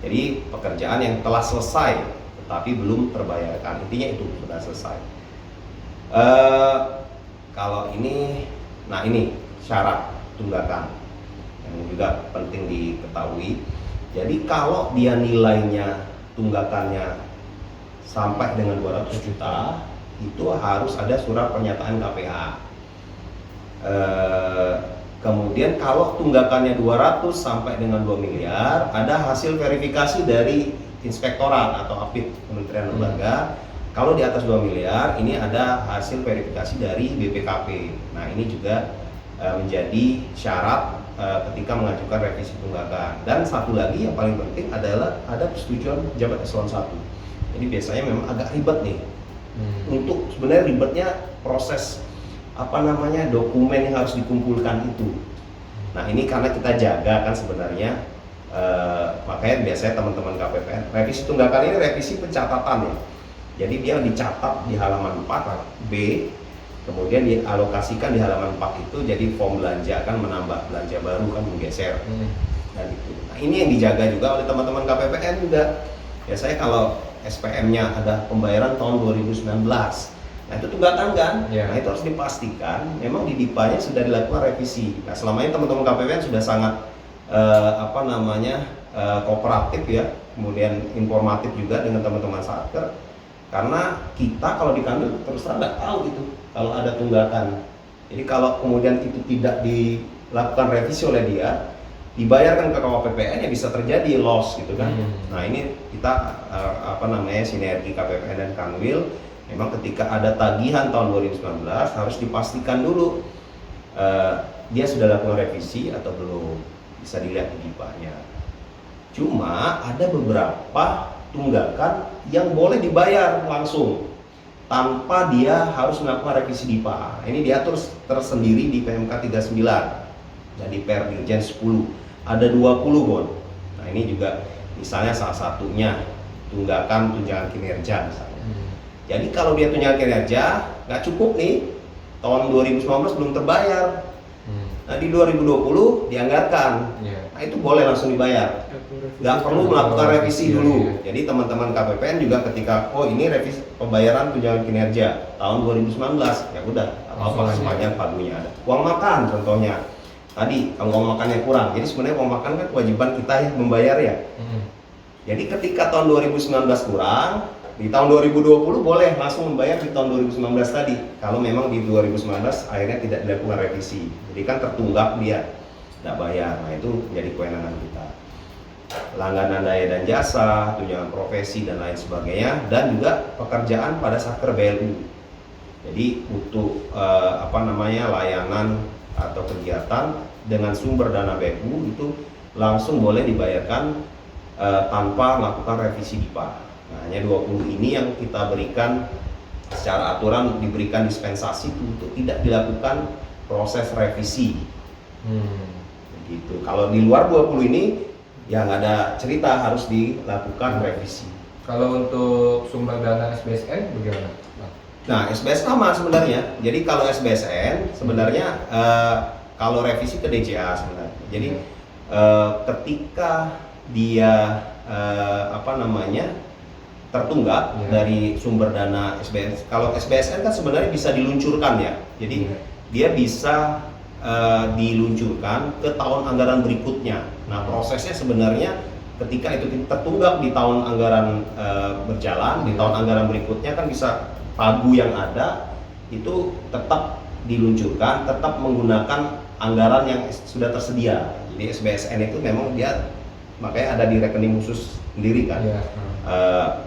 Jadi pekerjaan yang telah selesai tetapi belum terbayarkan, intinya itu sudah selesai. Kalau ini, nah ini syarat tunggakan yang juga penting diketahui. Jadi kalau dia nilainya tunggakannya sampai dengan 200 juta, itu harus ada surat pernyataan KPH. Kemudian kalau tunggakannya 200 sampai dengan 2 miliar, ada hasil verifikasi dari inspektorat atau APID Kementerian Lembaga. Kalau di atas 2 miliar, ini ada hasil verifikasi dari BPKP. Nah ini juga menjadi syarat ketika mengajukan revisi tunggakan. Dan satu lagi yang paling penting adalah ada persetujuan pejabat eselon 1. Jadi biasanya memang agak ribet nih. Untuk sebenarnya ribetnya proses dokumen yang harus dikumpulkan itu. Nah ini karena kita jaga kan sebenarnya, makanya biasanya teman-teman KPPN revisi tunggakan ini revisi pencatatan ya. Jadi dia dicatat di halaman 4 B, kemudian dialokasikan di halaman 4 itu jadi form belanja kan, menambah belanja baru kan, menggeser dan itu. Nah ini yang dijaga juga oleh teman-teman KPPN juga. Biasanya kalau SPM-nya ada pembayaran tahun 2019, nah itu tunggakan kan, nah itu harus dipastikan memang di DIPA-nya sudah dilakukan revisi. Nah selama ini teman-teman KPPN sudah sangat kooperatif ya, kemudian informatif juga dengan teman-teman Satker. Karena kita kalau di Kanwil terus terang nggak tahu itu kalau ada tunggakan. Jadi kalau kemudian itu tidak dilakukan revisi oleh dia, dibayarkan ke KPPN ya bisa terjadi loss gitu kan. Nah ini kita sinergi KPPN dan Kanwil. Memang ketika ada tagihan tahun 2019 harus dipastikan dulu dia sudah lakukan revisi atau belum, bisa dilihat di DIPA-nya. Cuma ada beberapa tunggakan yang boleh dibayar langsung tanpa dia harus melakukan revisi DIPA. Ini diatur tersendiri di PMK 39 dan di Per Dirjen 10 ada 20 Bon. Nah ini juga misalnya salah satunya tunggakan tunjangan kinerja misalnya. Jadi kalau dia tunjangan kinerja nggak cukup nih, tahun 2019 belum terbayar. Nah di 2020 dianggarkan, nah itu boleh langsung dibayar, nggak perlu melakukan revisi dulu. Jadi teman-teman KPPN juga ketika ini revisi pembayaran tunjangan kinerja tahun 2019, ya udah apa sepanjang pagunya ada. Uang makan contohnya, tadi kalau uang makannya kurang, jadi sebenarnya uang makan kan kewajiban kita yang membayar ya. Jadi ketika tahun 2019 kurang, di tahun 2020 boleh langsung membayar di tahun 2019 tadi. Kalau memang di 2019 akhirnya tidak dilakukan revisi, jadi kan tertunggak dia tidak bayar. Nah itu menjadi kewenangan kita. Langganan daya dan jasa, tunjangan profesi dan lain sebagainya, dan juga pekerjaan pada Satker BLU. Jadi untuk layanan atau kegiatan dengan sumber dana BLU itu langsung boleh dibayarkan tanpa melakukan revisi DIPA. Nah, hanya 20 ini yang kita berikan secara aturan, diberikan dispensasi untuk tidak dilakukan proses revisi. Begitu. Kalau di luar 20 ini yang ada cerita harus dilakukan revisi. Kalau untuk sumber dana SBSN bagaimana? Nah, SBS sama sebenarnya. Jadi kalau SBSN sebenarnya kalau revisi ke DJA sebenarnya. Jadi ketika dia tertunggak dari sumber dana SBSN. Kalau SBSN kan sebenarnya bisa diluncurkan ya. Jadi dia bisa diluncurkan ke tahun anggaran berikutnya. Nah prosesnya sebenarnya ketika itu tertunggak di tahun anggaran berjalan, di tahun anggaran berikutnya kan bisa pagu yang ada itu tetap diluncurkan, tetap menggunakan anggaran yang sudah tersedia. Jadi SBSN itu memang dia makanya ada di rekening khusus sendiri kan. Iya.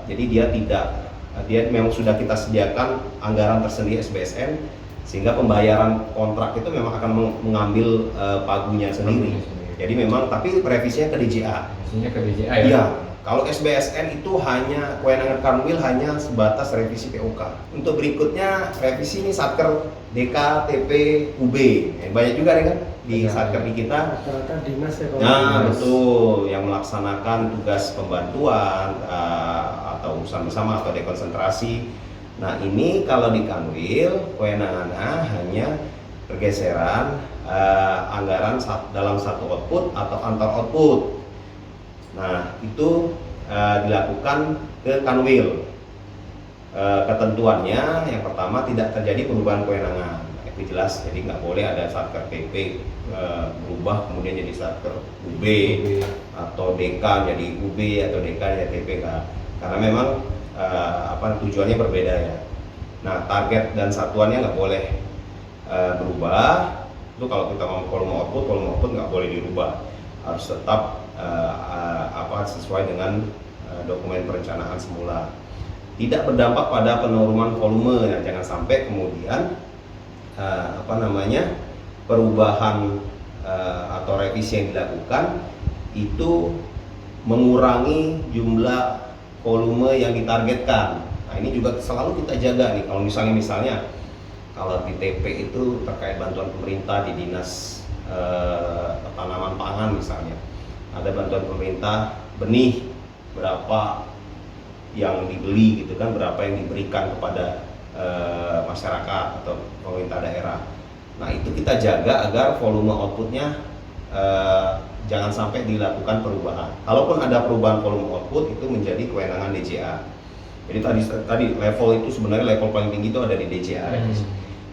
Jadi dia memang sudah kita sediakan anggaran tersendiri SBSN, sehingga pembayaran kontrak itu memang akan mengambil pagunya sendiri. Jadi memang tapi revisinya ke DJA. Revisinya ke DJA ya. Iya. Kalau SBSN itu hanya kewenangan Kanwil hanya sebatas revisi POK. Untuk berikutnya revisi ini Satker DK, TP, UB. Banyak juga nih kan di Iya, Satker di kita. Rata-rata dinas ya kalau Nah dinas. betul, yang melaksanakan tugas pembantuan atau urusan bersama atau dekonsentrasi. Nah ini kalau di Kanwil kewenangannya hanya pergeseran anggaran dalam satu output atau antar output. Nah itu dilakukan ke Kanwil. Ketentuannya yang pertama tidak terjadi perubahan kewenangan. Itu jelas, jadi nggak boleh ada Satker TP berubah kemudian jadi Satker UB atau DK jadi UB atau DK jadi TP kan. Karena memang tujuannya berbeda ya. Nah target dan satuannya nggak boleh berubah. Itu kalau kita mau volume output nggak boleh dirubah, harus tetap sesuai dengan dokumen perencanaan semula. Tidak berdampak pada penurunan volume. Nah, jangan sampai kemudian perubahan atau revisi yang dilakukan itu mengurangi jumlah volume yang ditargetkan. Nah ini juga selalu kita jaga nih. Kalau misalnya kalau di TP itu terkait bantuan pemerintah di dinas tanaman pangan misalnya, ada bantuan pemerintah benih berapa yang dibeli gitu kan, berapa yang diberikan kepada masyarakat atau pemerintah daerah. Nah itu kita jaga agar volume outputnya jangan sampai dilakukan perubahan. Kalaupun ada perubahan volume output itu menjadi kewenangan DJA. Jadi tadi level itu sebenarnya level paling tinggi itu ada di DJA revisi.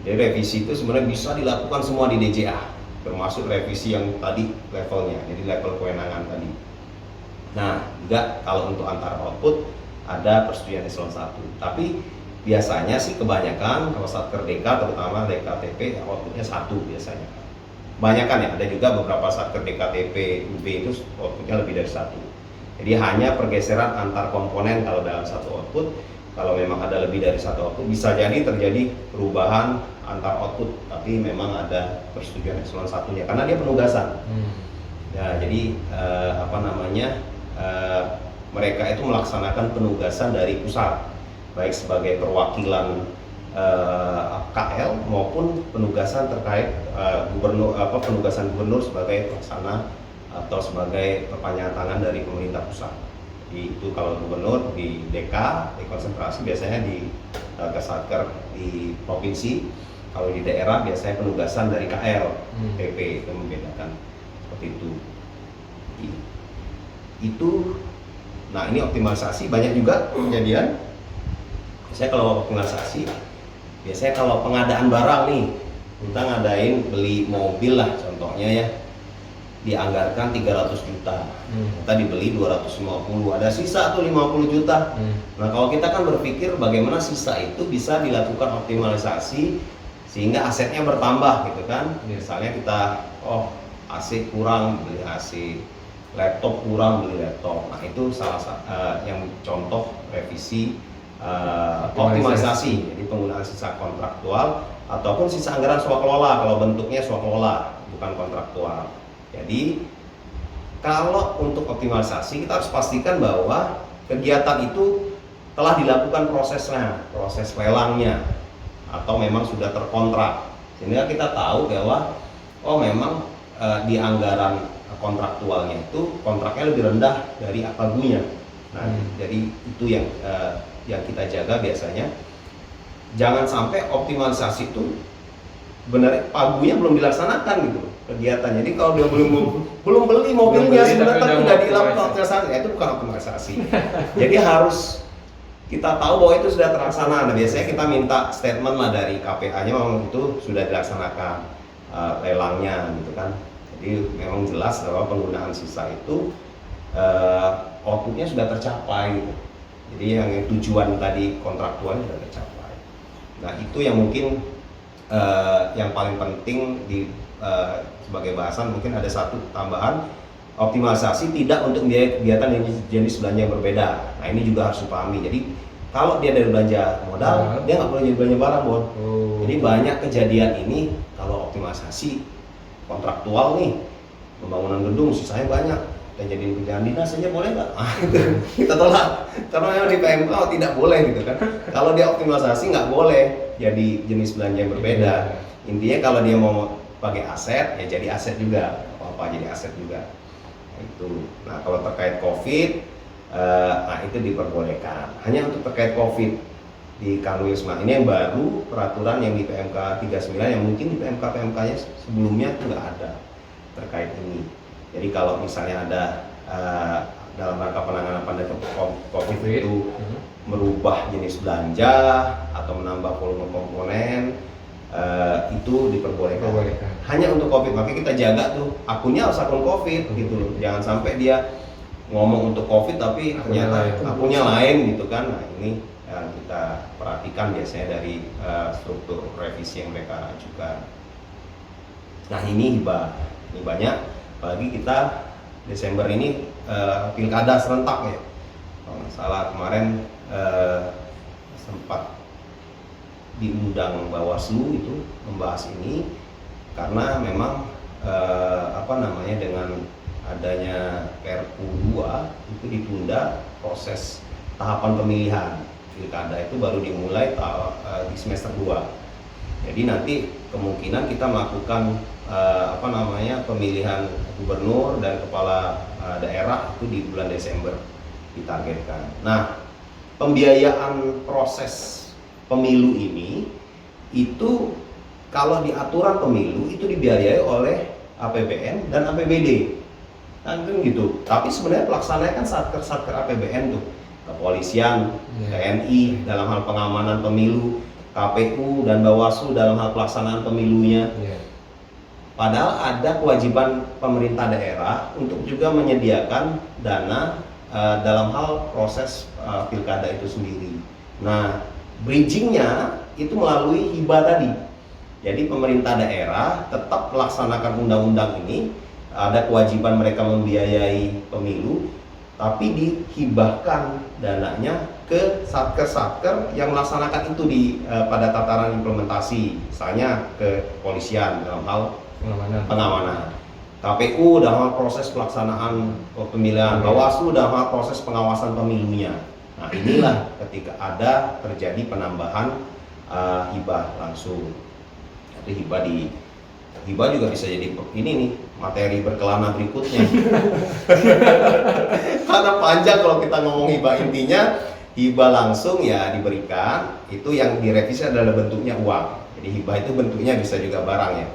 Jadi revisi itu sebenarnya bisa dilakukan semua di DJA, termasuk revisi yang tadi levelnya, jadi level kewenangan tadi. Nah juga kalau untuk antar output ada persetujuan eselon 1. Tapi biasanya sih kebanyakan kalau Satker DK terutama DKTP outputnya 1 biasanya. Kebanyakan ya, ada juga beberapa Satker DKTP UB itu outputnya lebih dari 1. Jadi hanya pergeseran antar komponen kalau dalam satu output. Kalau memang ada lebih dari satu output bisa jadi terjadi perubahan antar output, tapi memang ada persetujuan eselon 1-nya karena dia penugasan. Ya, jadi mereka itu melaksanakan penugasan dari pusat, baik sebagai perwakilan KL maupun penugasan terkait penugasan gubernur sebagai pelaksana atau sebagai perpanjangan tangan dari pemerintah pusat. Jadi itu kalau gubernur di DK, dekonsentrasi biasanya di Satker di provinsi. Kalau di daerah biasanya penugasan dari KL, PP itu membedakan seperti itu. Nah ini optimalisasi banyak juga kejadian. Biasanya kalau optimalisasi, biasanya kalau pengadaan barang nih, kita ngadain beli mobil lah contohnya ya, dianggarkan 300 juta, kita dibeli 250, ada sisa tuh 50 juta. Nah kalau kita kan berpikir bagaimana sisa itu bisa dilakukan optimalisasi sehingga asetnya bertambah gitu kan. Misalnya kita AC kurang, beli AC, laptop kurang, beli laptop. Nah itu salah satu yang contoh revisi optimalisasi. Jadi penggunaan sisa kontraktual ataupun sisa anggaran swakelola kalau bentuknya swakelola bukan kontraktual. Jadi kalau untuk optimalisasi kita harus pastikan bahwa kegiatan itu telah dilakukan prosesnya, proses lelangnya, atau memang sudah terkontrak, sehingga kita tahu bahwa memang di anggaran kontraktualnya itu kontraknya lebih rendah dari pagunya. Nah, jadi itu yang kita jaga biasanya. Jangan sampai optimalisasi itu benar pagunya belum dilaksanakan gitu kegiatan. Jadi kalau dia belum beli mobilnya sebenarnya tapi udah dilakukan optimalisasi, itu bukan optimalisasi. Jadi harus kita tahu bahwa itu sudah terlaksana. Nah, biasanya kita minta statement lah dari KPA-nya memang itu sudah dilaksanakan lelangnya gitu kan. Jadi memang jelas bahwa penggunaan sisa itu outputnya sudah tercapai gitu. Jadi yang tujuan tadi kontraktualnya sudah tercapai. Nah itu yang mungkin yang paling penting di sebagai bahasan. Mungkin ada satu tambahan, optimalisasi tidak untuk biaya kegiatan jenis belanja yang berbeda. Nah ini juga harus dipahami. Jadi kalau dia dari belanja modal, dia nggak boleh jadi belanja barang, Bon. Jadi banyak kejadian ini kalau optimalisasi kontraktual nih, pembangunan gedung sisanya banyak, dan jadi kerjaan dinas saja boleh nggak? Kita tolak, karena memang di PMK tidak boleh gitu kan. Kalau dia optimalisasi nggak boleh jadi jenis belanja yang berbeda. Intinya kalau dia mau pakai aset, ya jadi aset juga, apa jadi aset juga. Itu. Nah kalau terkait COVID, nah itu diperbolehkan. Hanya untuk terkait COVID di Kanwisma ini yang baru peraturan yang di PMK 39 yang mungkin di PMK-nya sebelumnya itu nggak ada terkait ini. Jadi kalau misalnya ada dalam rangka penanganan pandemi COVID itu merubah jenis belanja atau menambah volume komponen, itu diperbolehkan. Hanya untuk COVID, makanya kita jaga tuh akunnya harus akun COVID gitu loh. Jangan sampai dia ngomong untuk COVID tapi ternyata akunnya lain gitu kan. Nah ini kita perhatikan biasanya dari struktur revisi yang mereka ajukan. Nah ini hibahnya, apalagi kita Desember ini pilkada serentak ya. Kalau nggak salah kemarin sempat diundang Bawaslu itu membahas ini karena memang dengan adanya Perpu 2 itu ditunda proses tahapan pemilihan pilkada itu baru dimulai di semester 2. Jadi nanti kemungkinan kita melakukan pemilihan gubernur dan kepala daerah itu di bulan Desember ditargetkan. Nah, pembiayaan proses pemilu ini itu kalau di aturan pemilu itu dibiayai oleh APBN dan APBD. Kan gitu. Tapi sebenarnya pelaksananya kan satker APBN tuh, kepolisian, TNI dalam hal pengamanan pemilu, KPU dan Bawaslu dalam hal pelaksanaan pemilunya. Padahal ada kewajiban pemerintah daerah untuk juga menyediakan dana dalam hal proses pilkada itu sendiri. Nah, bridgingnya itu melalui hibah tadi. Jadi pemerintah daerah tetap melaksanakan undang-undang ini, ada kewajiban mereka membiayai pemilu, tapi dihibahkan dananya ke satker-satker yang melaksanakan itu pada tataran implementasi, misalnya ke kepolisian dalam hal pengamanan, KPU dalam hal proses pelaksanaan pemilihan, Bawaslu dalam hal proses pengawasan pemilunya. Nah inilah ketika ada terjadi penambahan hibah langsung. Jadi hibah juga bisa jadi ini nih materi berkelana berikutnya. Karena panjang kalau kita ngomong hibah, intinya hibah langsung ya diberikan, itu yang direvisi adalah bentuknya uang. Jadi hibah itu bentuknya bisa juga barang ya.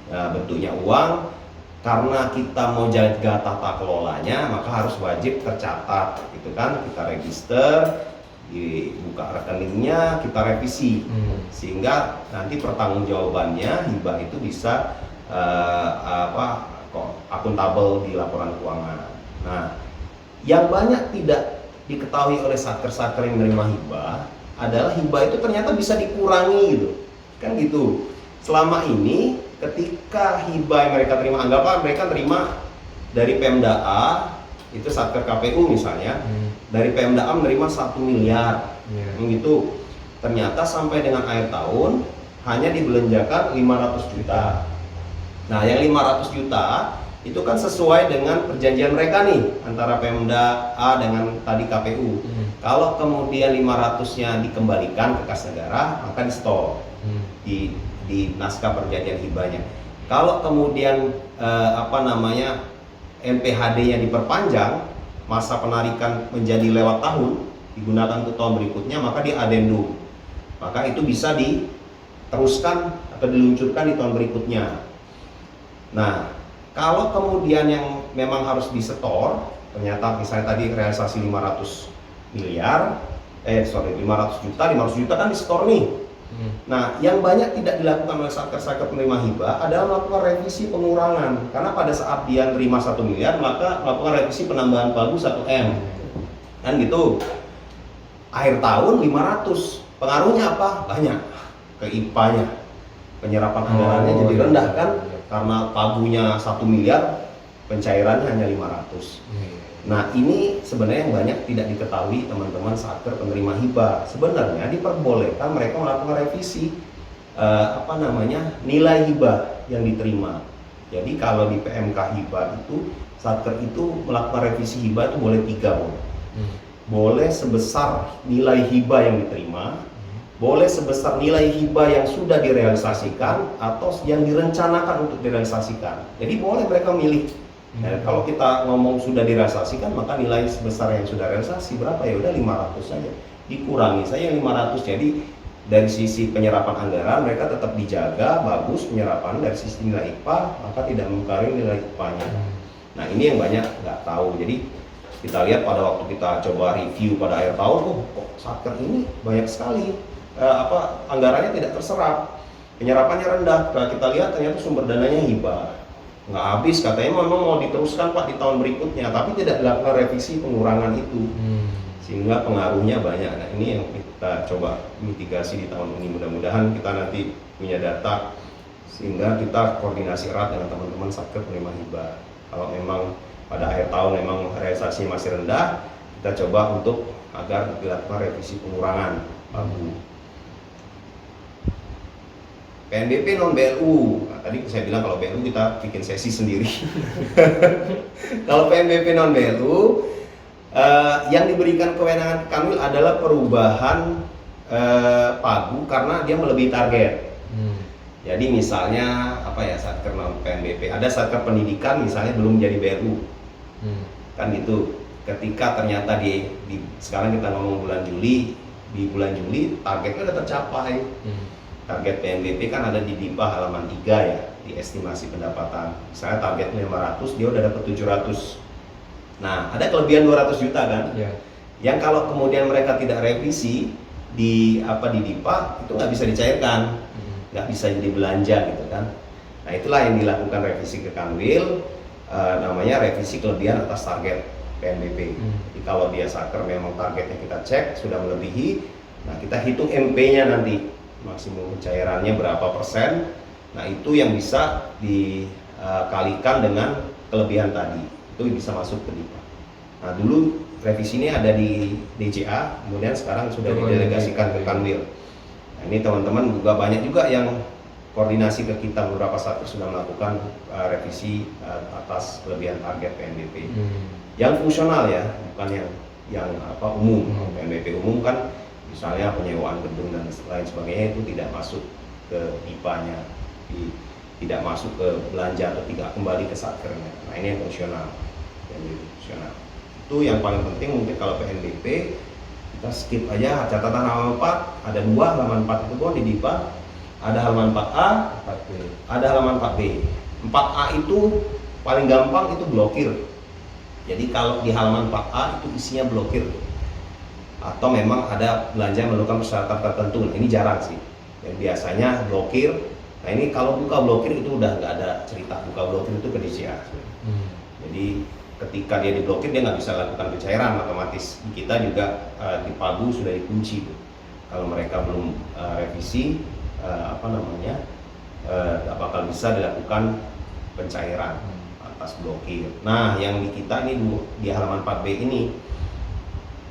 Nah, bentuknya uang, karena kita mau jaga tata kelolanya maka harus wajib tercatat gitu kan, kita register, dibuka rekeningnya, kita revisi sehingga nanti pertanggungjawabannya hibah itu bisa akuntabel di laporan keuangan. Nah, yang banyak tidak diketahui oleh satker-satker yang menerima hibah adalah hibah itu ternyata bisa dikurangi gitu kan gitu. Selama ini ketika hibah yang mereka terima, anggaplah mereka terima dari Pemda A, itu satker KPU misalnya, dari Pemda A menerima 1 miliar, gitu. Ternyata sampai dengan akhir tahun hanya dibelanjakan 500 juta. Nah, yang 500 juta itu kan sesuai dengan perjanjian mereka nih antara Pemda A dengan tadi KPU. Kalau kemudian 500-nya dikembalikan ke kas negara, maka di stop di naskah perjanjian hibahnya. Kalau kemudian MPHD-nya diperpanjang, masa penarikan menjadi lewat tahun, digunakan untuk tahun berikutnya, maka di adendum. Maka itu bisa diteruskan atau diluncurkan di tahun berikutnya. Nah, kalau kemudian yang memang harus disetor, ternyata misalnya tadi realisasi 500 juta, 500 juta kan disetor nih. Nah, yang banyak tidak dilakukan oleh satker penerima hibah adalah melakukan revisi pengurangan. Karena pada saat dia nerima 1 miliar, maka melakukan revisi penambahan pagu 1 M. Kan gitu. Akhir tahun 500. Pengaruhnya apa? Banyak. Ke IPA-nya. Penyerapan anggarannya jadi rendah kan? Karena pagunya 1 miliar, pencairannya hanya 500. Nah, ini sebenarnya yang banyak tidak diketahui teman-teman satker penerima hibah. Sebenarnya diperbolehkan mereka melakukan revisi nilai hibah yang diterima. Jadi kalau di PMK hibah itu satker itu melakukan revisi hibah itu boleh 3, Bang. Boleh sebesar nilai hibah yang diterima, boleh sebesar nilai hibah yang sudah direalisasikan atau yang direncanakan untuk direalisasikan. Jadi boleh mereka milih. Nah, kalau kita ngomong sudah direalisasikan, maka nilai sebesar yang sudah realisasi berapa ya? Udah 500 saja. Dikurangi saja 500. Jadi dari sisi penyerapan anggaran mereka tetap dijaga bagus penyerapan, dari sisi nilai IPA maka tidak mempengaruhi nilai IPA-nya. Nah, ini yang banyak nggak tahu. Jadi kita lihat pada waktu kita coba review pada akhir tahun, kok satker ini banyak sekali anggarannya tidak terserap, penyerapannya rendah. Nah, kita lihat ternyata sumber dananya hibah. Nggak habis, katanya memang mau diteruskan Pak di tahun berikutnya, tapi tidak dilakukan revisi pengurangan itu, sehingga pengaruhnya banyak. Nah, ini yang kita coba mitigasi di tahun ini. Mudah-mudahan kita nanti punya data sehingga kita koordinasi erat dengan teman-teman satker penerima hibah. Kalau memang pada akhir tahun memang realisasinya masih rendah, kita coba untuk agar dilakukan revisi pengurangan pagu. PNBP non BLU. Nah, tadi saya bilang kalau BLU kita bikin sesi sendiri. Kalau PNBP non BLU yang diberikan kewenangan ke Kanwil adalah perubahan pagu karena dia melebihi target. Jadi misalnya satker non PNBP, ada satker pendidikan misalnya belum jadi BLU. Kan gitu. Ketika ternyata sekarang kita ngomong bulan Juli, di bulan Juli targetnya udah tercapai. Target PNBP kan ada di DIPA halaman 3 ya, di estimasi pendapatan. Misalnya targetnya 500, dia udah dapat 700. Nah, ada kelebihan 200 juta kan? Yang kalau kemudian mereka tidak revisi di DIPA, itu nggak bisa dicairkan, nggak bisa jadi belanja gitu kan. Nah, itulah yang dilakukan revisi ke Kanwil, namanya revisi kelebihan atas target PNBP. Jadi kalau dia satker memang targetnya kita cek sudah melebihi, nah kita hitung MP-nya nanti. Maksimum pencairannya berapa persen. Nah, itu yang bisa dikalikan dengan kelebihan tadi, itu bisa masuk ke DIPA. Nah, dulu revisi ini ada di DCA, kemudian sekarang sudah didelegasikan ke Kanwil. Nah, ini teman-teman juga banyak juga yang koordinasi ke kita, beberapa satker sudah melakukan revisi atas kelebihan target PNBP yang fungsional ya, bukan yang umum. PNBP umum kan misalnya penyewaan gedung dan lain sebagainya itu tidak masuk ke IPA-nya, tidak masuk ke belanja atau tidak kembali ke satkernya. Nah, ini yang fungsional. Itu yang paling penting. Mungkin kalau PNBP kita skip aja catatan halaman 4, ada 2 halaman 4 itu di DIPA, ada halaman 4A, 4B. Ada halaman 4B. 4A itu paling gampang, itu blokir. Jadi kalau di halaman 4A itu isinya blokir. Atau memang ada belanja yang memerlukan persyaratan tertentu. Nah, ini jarang sih. Yang biasanya blokir. Nah, ini kalau buka blokir itu udah nggak ada cerita. Buka blokir itu ke DCA. Jadi ketika dia diblokir dia nggak bisa lakukan pencairan otomatis. Di kita juga di pagu sudah dikunci. Kalau mereka belum revisi nggak bakal bisa dilakukan pencairan atas blokir. Nah, yang di kita ini di halaman 4B ini.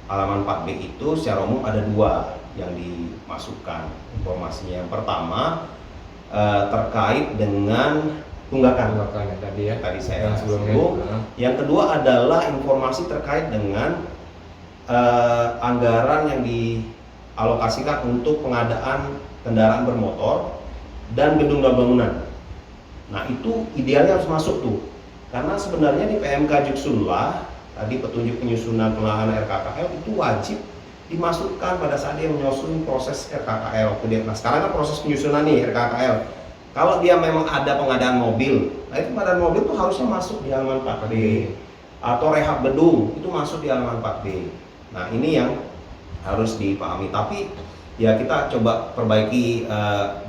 Halaman 4B itu secara umum ada 2 yang dimasukkan informasinya. Yang pertama terkait dengan tunggakan tadi ya. Tadi saya sebelum. Yang kedua adalah informasi terkait dengan anggaran yang dialokasikan untuk pengadaan kendaraan bermotor dan gedung dan bangunan. Nah, itu idealnya harus masuk tuh. Karena sebenarnya di PMK Juksunlah tadi petunjuk penyusunan pengelolaan RKKL itu wajib dimasukkan pada saat dia menyusun proses RKKL. Nah, sekarang kan proses penyusunan nih RKKL. Kalau dia memang ada pengadaan mobil, nah itu pengadaan mobil itu harusnya masuk di halaman 4B. Atau rehab gedung itu masuk di halaman 4B. Nah, ini yang harus dipahami. Tapi ya kita coba perbaiki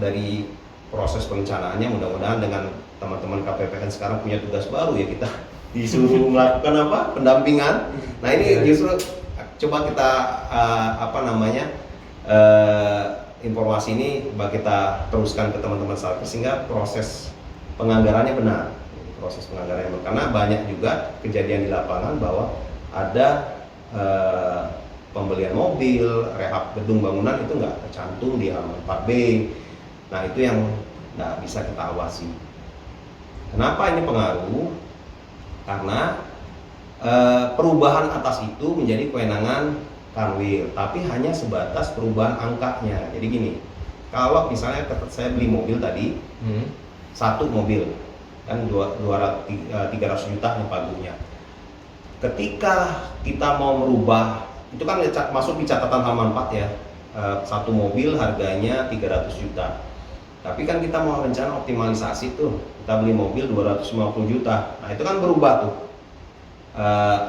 dari proses perencanaannya. Mudah-mudahan dengan teman-teman KPPN sekarang punya tugas baru ya, kita disuruh melakukan apa, pendampingan. Nah ini justru coba kita informasi ini coba kita teruskan ke teman-teman Satker sehingga proses penganggarannya benar. Karena banyak juga kejadian di lapangan bahwa ada pembelian mobil, rehab gedung bangunan itu nggak tercantum di halaman 4B. Nah itu yang nggak bisa kita awasi. Kenapa ini pengaruh? Karena perubahan atas itu menjadi kewenangan Kanwil, tapi hanya sebatas perubahan angkanya. Jadi gini, kalau misalnya saya beli mobil tadi, satu mobil kan 300 juta nih pagunya. Ketika kita mau merubah, itu kan masuk di catatan halaman 4 ya, satu mobil harganya 300 juta. Tapi kan kita mau rencana optimalisasi tuh, kita beli mobil 250 juta. Nah itu kan berubah tuh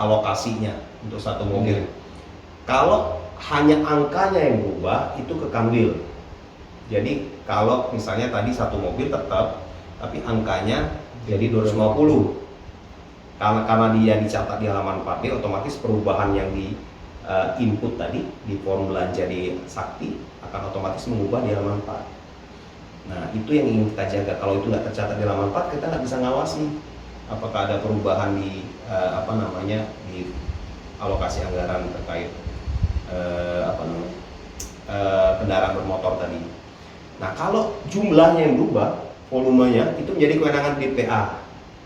alokasinya untuk satu mobil. Kalau hanya angkanya yang berubah, itu ke Kanwil. Jadi kalau misalnya tadi satu mobil tetap, tapi angkanya jadi 250. Karena dia dicatat di halaman 4B, otomatis perubahan yang di input tadi di form belanja di Sakti akan otomatis mengubah di halaman 4. Nah itu yang ingin kita jaga. Kalau itu nggak tercatat di halaman 4, kita nggak bisa ngawasi apakah ada perubahan di di alokasi anggaran terkait kendaraan bermotor tadi. Nah kalau jumlahnya yang berubah, volumenya itu menjadi kewenangan DPA.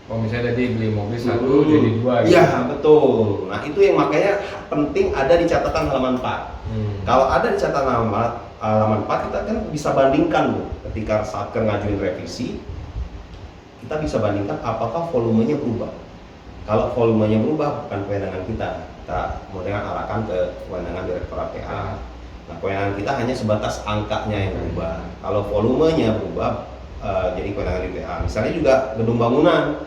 Oh misalnya tadi beli mobil satu jadi dua gitu. Iya betul. Nah itu yang makanya penting ada di catatan halaman 4. Kalau ada di catatan halaman 4, kita kan bisa bandingkan Bu. Ketika Satker ngajuin revisi, kita bisa bandingkan apakah volumenya berubah. Kalau volumenya berubah, bukan kewenangan kita kemudian arahkan ke kewenangan Direktorat PA. Nah kewenangan kita hanya sebatas angkanya yang berubah. Kalau volumenya berubah, jadi kewenangan DPA. Misalnya juga gedung bangunan,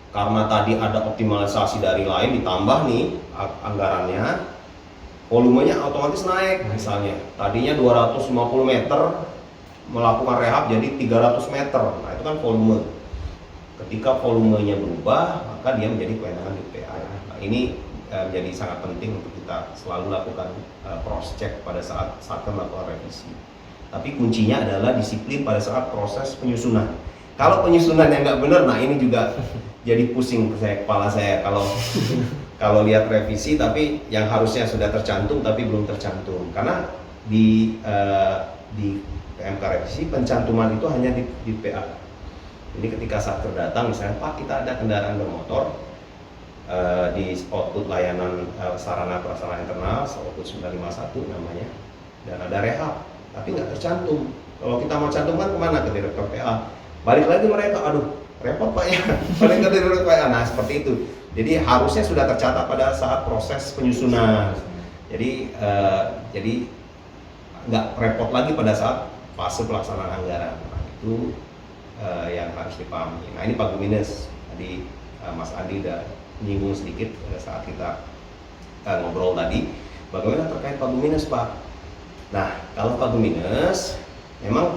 karena tadi ada optimalisasi dari lain ditambah nih anggarannya, volumenya otomatis naik. Misalnya tadinya 250 meter melakukan rehab jadi 300 meter. Nah itu kan volume. Ketika volumenya berubah, maka dia menjadi kewenangan DPA. Nah ini menjadi sangat penting untuk kita selalu lakukan cross check pada saat Satker melakukan revisi. Tapi kuncinya adalah disiplin pada saat proses penyusunan. Kalau penyusunan yang nggak benar, nah ini juga jadi pusing kepala saya kalau lihat revisi tapi yang harusnya sudah tercantum tapi belum tercantum. Karena di PMK revisi pencantuman itu hanya di PA. Jadi ketika Satker datang misalnya, Pak kita ada kendaraan bermotor di output layanan sarana prasarana internal, output 951 namanya, dan ada rehab, tapi nggak tercantum. Kalau kita mau cantumkan kemana? Ke Direktur PA. Balik lagi mereka, aduh repot Pak ya, balik ke Direktur PA. Nah seperti itu. Jadi harusnya sudah tercatat pada saat proses penyusunan. Jadi nggak repot lagi pada saat fase pelaksanaan anggaran. Nah, itu yang harus dipahami. Nah ini Pak Guminus, tadi Mas Andi udah menyinggung sedikit pada saat kita ngobrol tadi, bagaimana terkait Pak Guminus Pak. Nah kalau Pak Guminus, memang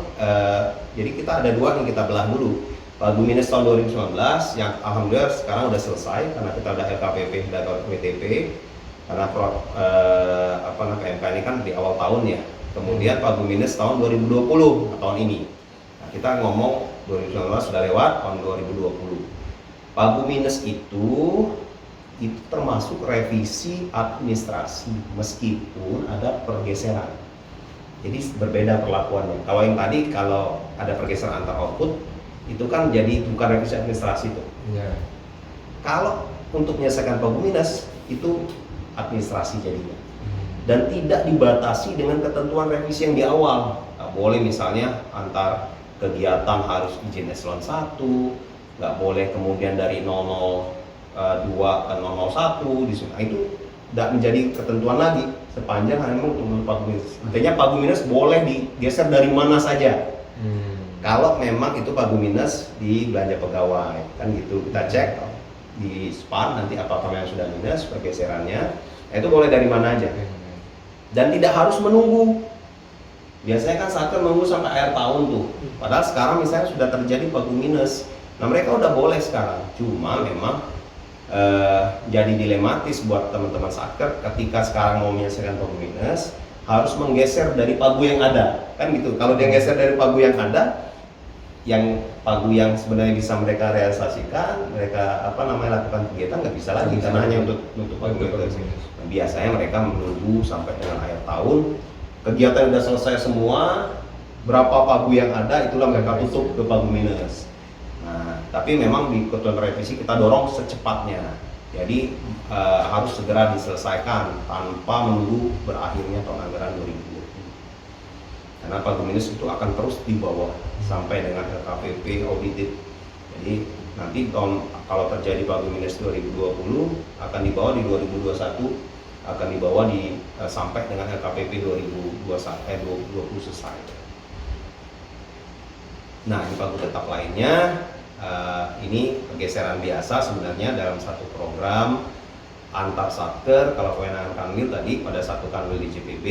jadi kita ada dua yang kita belah dulu. Pak Guminus tahun 2019 yang alhamdulillah sekarang udah selesai karena kita udah LKPP dan WTP, karena PMK ini kan di awal tahun ya. Kemudian Pak Guminus tahun 2020 tahun ini. Nah, kita ngomong 2019 sudah lewat, tahun 2020. Pak Guminus itu termasuk revisi administrasi meskipun ada pergeseran. Jadi berbeda perlakuannya. Kalau yang tadi kalau ada pergeseran antar output itu kan jadi bukan revisi administrasi itu. Ya. Kalau untuk menyelesaikan Pak Guminus itu administrasi jadinya. Dan tidak dibatasi dengan ketentuan revisi yang di awal. Nggak boleh misalnya antar kegiatan harus izin eselon 1, nggak boleh kemudian dari 002 ke 001 nah, itu tidak menjadi ketentuan lagi sepanjang hanya untuk Pak Guminus. Artinya Pak Guminus boleh digeser dari mana saja. Kalau memang itu Pak Guminus di belanja pegawai kan gitu, kita cek di span nanti apakah yang sudah minus pergeserannya, itu boleh dari mana aja dan tidak harus menunggu Biasanya kan satker nunggu sampai akhir tahun tuh. Padahal sekarang misalnya sudah terjadi pagu minus. Nah mereka udah boleh sekarang. Cuma memang jadi dilematis buat teman-teman satker ketika sekarang mau menyelesaikan pagu minus harus menggeser dari pagu yang ada, kan gitu. Kalau dia geser dari pagu yang ada, yang pagu yang sebenarnya bisa mereka realisasikan, mereka lakukan kegiatan nggak bisa lagi karena hanya untuk pagu minus. Nah, biasanya mereka menunggu sampai dengan akhir tahun, kegiatan udah selesai semua, berapa pagu yang ada itulah mereka tutup ke pagu minus. Nah, tapi memang di ketentuan revisi kita dorong secepatnya. Jadi harus segera diselesaikan tanpa menunggu berakhirnya tahun anggaran 2020. Karena pagu minus itu akan terus dibawa sampai dengan LKPP audited. Jadi nanti kalau terjadi pagu minus 2020 akan dibawa di 2021, akan dibawa sampai dengan LKPP 2020 selesai. Nah, ini pagu tetap lainnya. Ini pergeseran biasa sebenarnya dalam satu program antar satker. Kalau kewenangan kanwil tadi pada satu kanwil di JPB,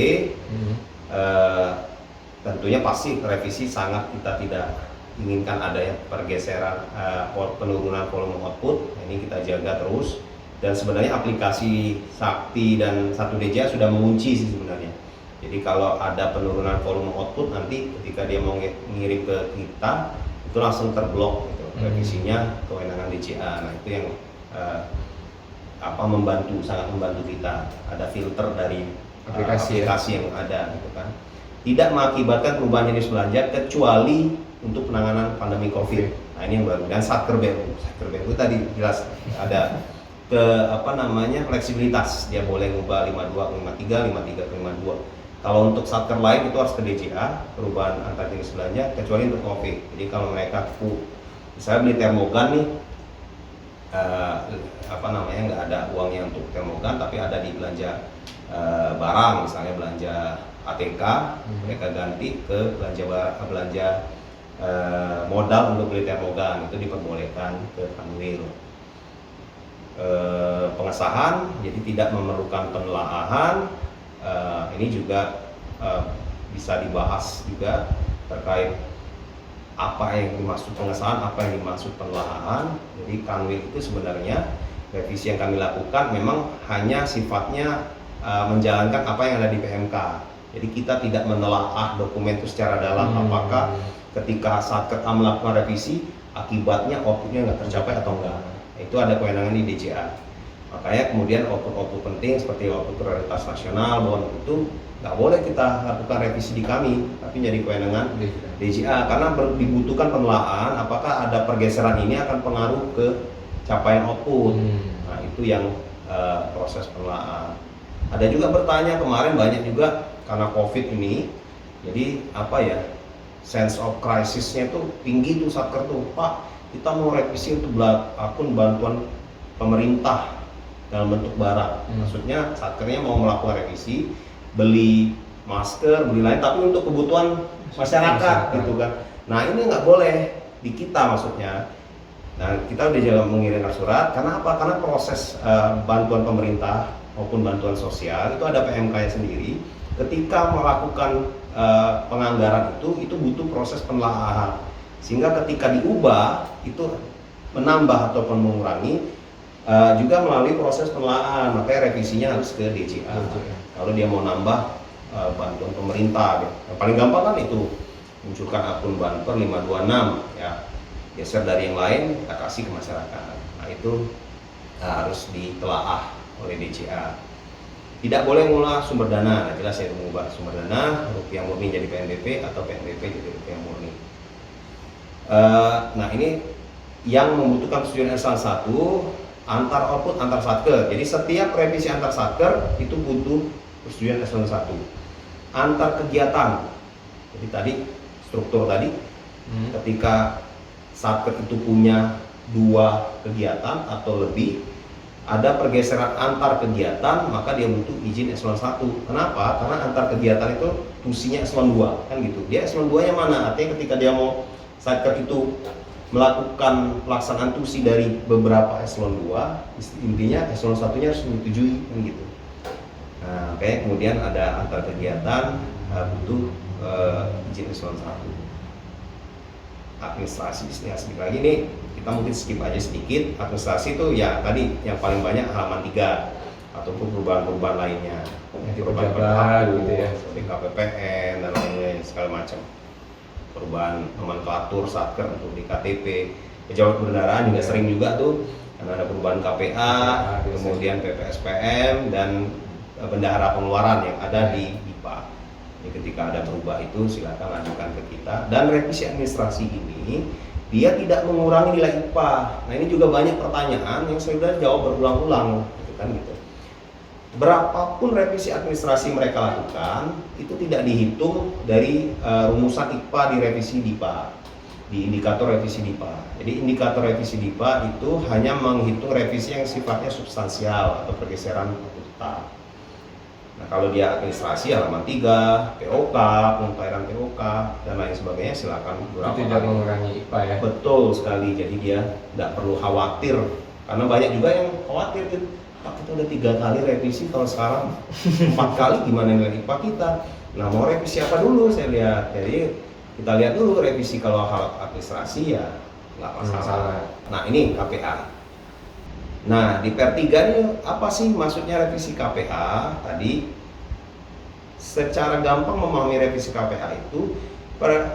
tentunya pasti revisi sangat kita tidak inginkan adanya pergeseran penurunan volume output. Ini kita jaga terus, dan sebenarnya aplikasi Sakti dan 1DJA sudah mengunci sih sebenarnya. Jadi kalau ada penurunan volume output, nanti ketika dia mau ngirim ke kita itu langsung terblok gitu. Revisinya kewenangan DJA. Nah itu yang sangat membantu kita. Ada filter dari aplikasi yang ada gitu kan. Tidak mengakibatkan perubahan jenis belanja kecuali untuk penanganan pandemi COVID. Nah ini yang baru. Dan satker BU tadi jelas ada fleksibilitas. Dia boleh ngubah 52 53, 53 ke 52. Kalau untuk satker lain itu harus ke DJA, perubahan antar jenis belanja, kecuali untuk COVID. Jadi kalau mereka misalnya beli termogan nih, nggak ada uangnya untuk termogan, tapi ada di belanja barang, misalnya belanja ATK, mereka ganti ke belanja modal untuk beli termogan, itu diperbolehkan ke kanwil. Pengesahan, jadi tidak memerlukan penelaahan. Ini juga bisa dibahas juga terkait apa yang dimaksud pengesahan, apa yang dimaksud penelaahan. Jadi kanwil itu sebenarnya revisi yang kami lakukan memang hanya sifatnya menjalankan apa yang ada di PMK. Jadi kita tidak menelaah dokumen itu secara dalam, apakah ketika satker A melakukan revisi akibatnya outputnya nggak tercapai atau enggak. Itu ada kewenangan di DJA. Makanya kemudian output penting seperti output prioritas nasional, bahwa itu nggak boleh kita lakukan revisi di kami, tapi jadi kewenangan DJA karena dibutuhkan penelaahan apakah ada pergeseran ini akan pengaruh ke capaian output. Nah itu yang proses penelaahan. Ada juga bertanya kemarin banyak juga karena COVID ini, jadi sense of crisisnya itu tinggi tuh satker tuh, Pak kita mau revisi untuk akun bantuan pemerintah dalam bentuk barang. Maksudnya satkernya mau melakukan revisi, beli masker, beli lain, tapi untuk kebutuhan masyarakat gitu kan. Nah ini nggak boleh di kita maksudnya. Nah kita udah jalan mengirimkan surat. Karena apa? Karena proses bantuan pemerintah maupun bantuan sosial itu ada PMK-nya sendiri. Ketika melakukan penganggaran itu butuh proses penelaahan. Sehingga ketika diubah itu menambah ataupun mengurangi juga melalui proses penelaahan, makanya revisinya harus ke DJA. Kalau dia mau nambah bantuan pemerintah, yang paling gampang kan itu munculkan akun banper 526 ya, geser dari yang lain kita kasih ke masyarakat. Nah itu harus ditelaah oleh DJA. Tidak boleh mengolah sumber dana. Nah, jelas ya, mengubah sumber dana rupiah murni jadi PNBP atau PNBP jadi rupiah murni. Nah ini yang membutuhkan persetujuan eselon 1 antar output antar satker. Jadi setiap revisi antar satker itu butuh persetujuan eselon 1. Antar kegiatan. Jadi tadi struktur tadi ketika satker itu punya 2 kegiatan atau lebih, ada pergeseran antar kegiatan, maka dia butuh izin eselon 1. Kenapa? Karena antar kegiatan itu tusinya eselon 2 kan gitu. Dia eselon 2 nya mana? Artinya ketika dia mau satker itu melakukan pelaksanaan tusi dari beberapa eselon 2, intinya eselon 1-nya harus menyetujui kan gitu. Nah, kayak kemudian ada antar kegiatan butuh izin eselon 1. Administrasi sedikit lagi nih, kita mungkin skip aja sedikit. Administrasi itu ya tadi yang paling banyak halaman 3 ataupun perubahan-perubahan lainnya. Nanti Pejabat gitu ya. BKPPN dan lain-lain segala macam. Perubahan nomenklatur satker untuk di KTP. Pejabat kendaraan juga sering juga tuh, karena ada perubahan KPA, kemudian PPSPM dan bendahara pengeluaran yang ada di IPA. Jadi ketika ada berubah itu silakan ajukan ke kita. Dan revisi administrasi ini dia tidak mengurangi nilai IPA. Nah ini juga banyak pertanyaan yang saya sudah jawab berulang-ulang, gitu kan gitu. Berapapun revisi administrasi mereka lakukan, itu tidak dihitung dari rumusan IPA di revisi DIPA, di indikator revisi DIPA. Jadi indikator revisi DIPA itu hanya menghitung revisi yang sifatnya substansial atau pergeseran fakultas. Nah kalau dia administrasi halaman 3, POK, pengumpulan POK dan lain sebagainya silakan Itu tidak mengurangi IPA ya. Betul sekali, jadi dia tidak perlu khawatir, karena banyak juga yang khawatir gitu. Pak, kita udah 3 kali revisi, kalau sekarang 4 kali gimana nilai IPA kita? Nah mau revisi apa dulu saya lihat, jadi kita lihat dulu revisi kalau hal administrasi ya nggak masalah. Nah ini KPA. Nah di per 3 ini apa sih maksudnya revisi KPA tadi? Secara gampang memahami revisi KPA itu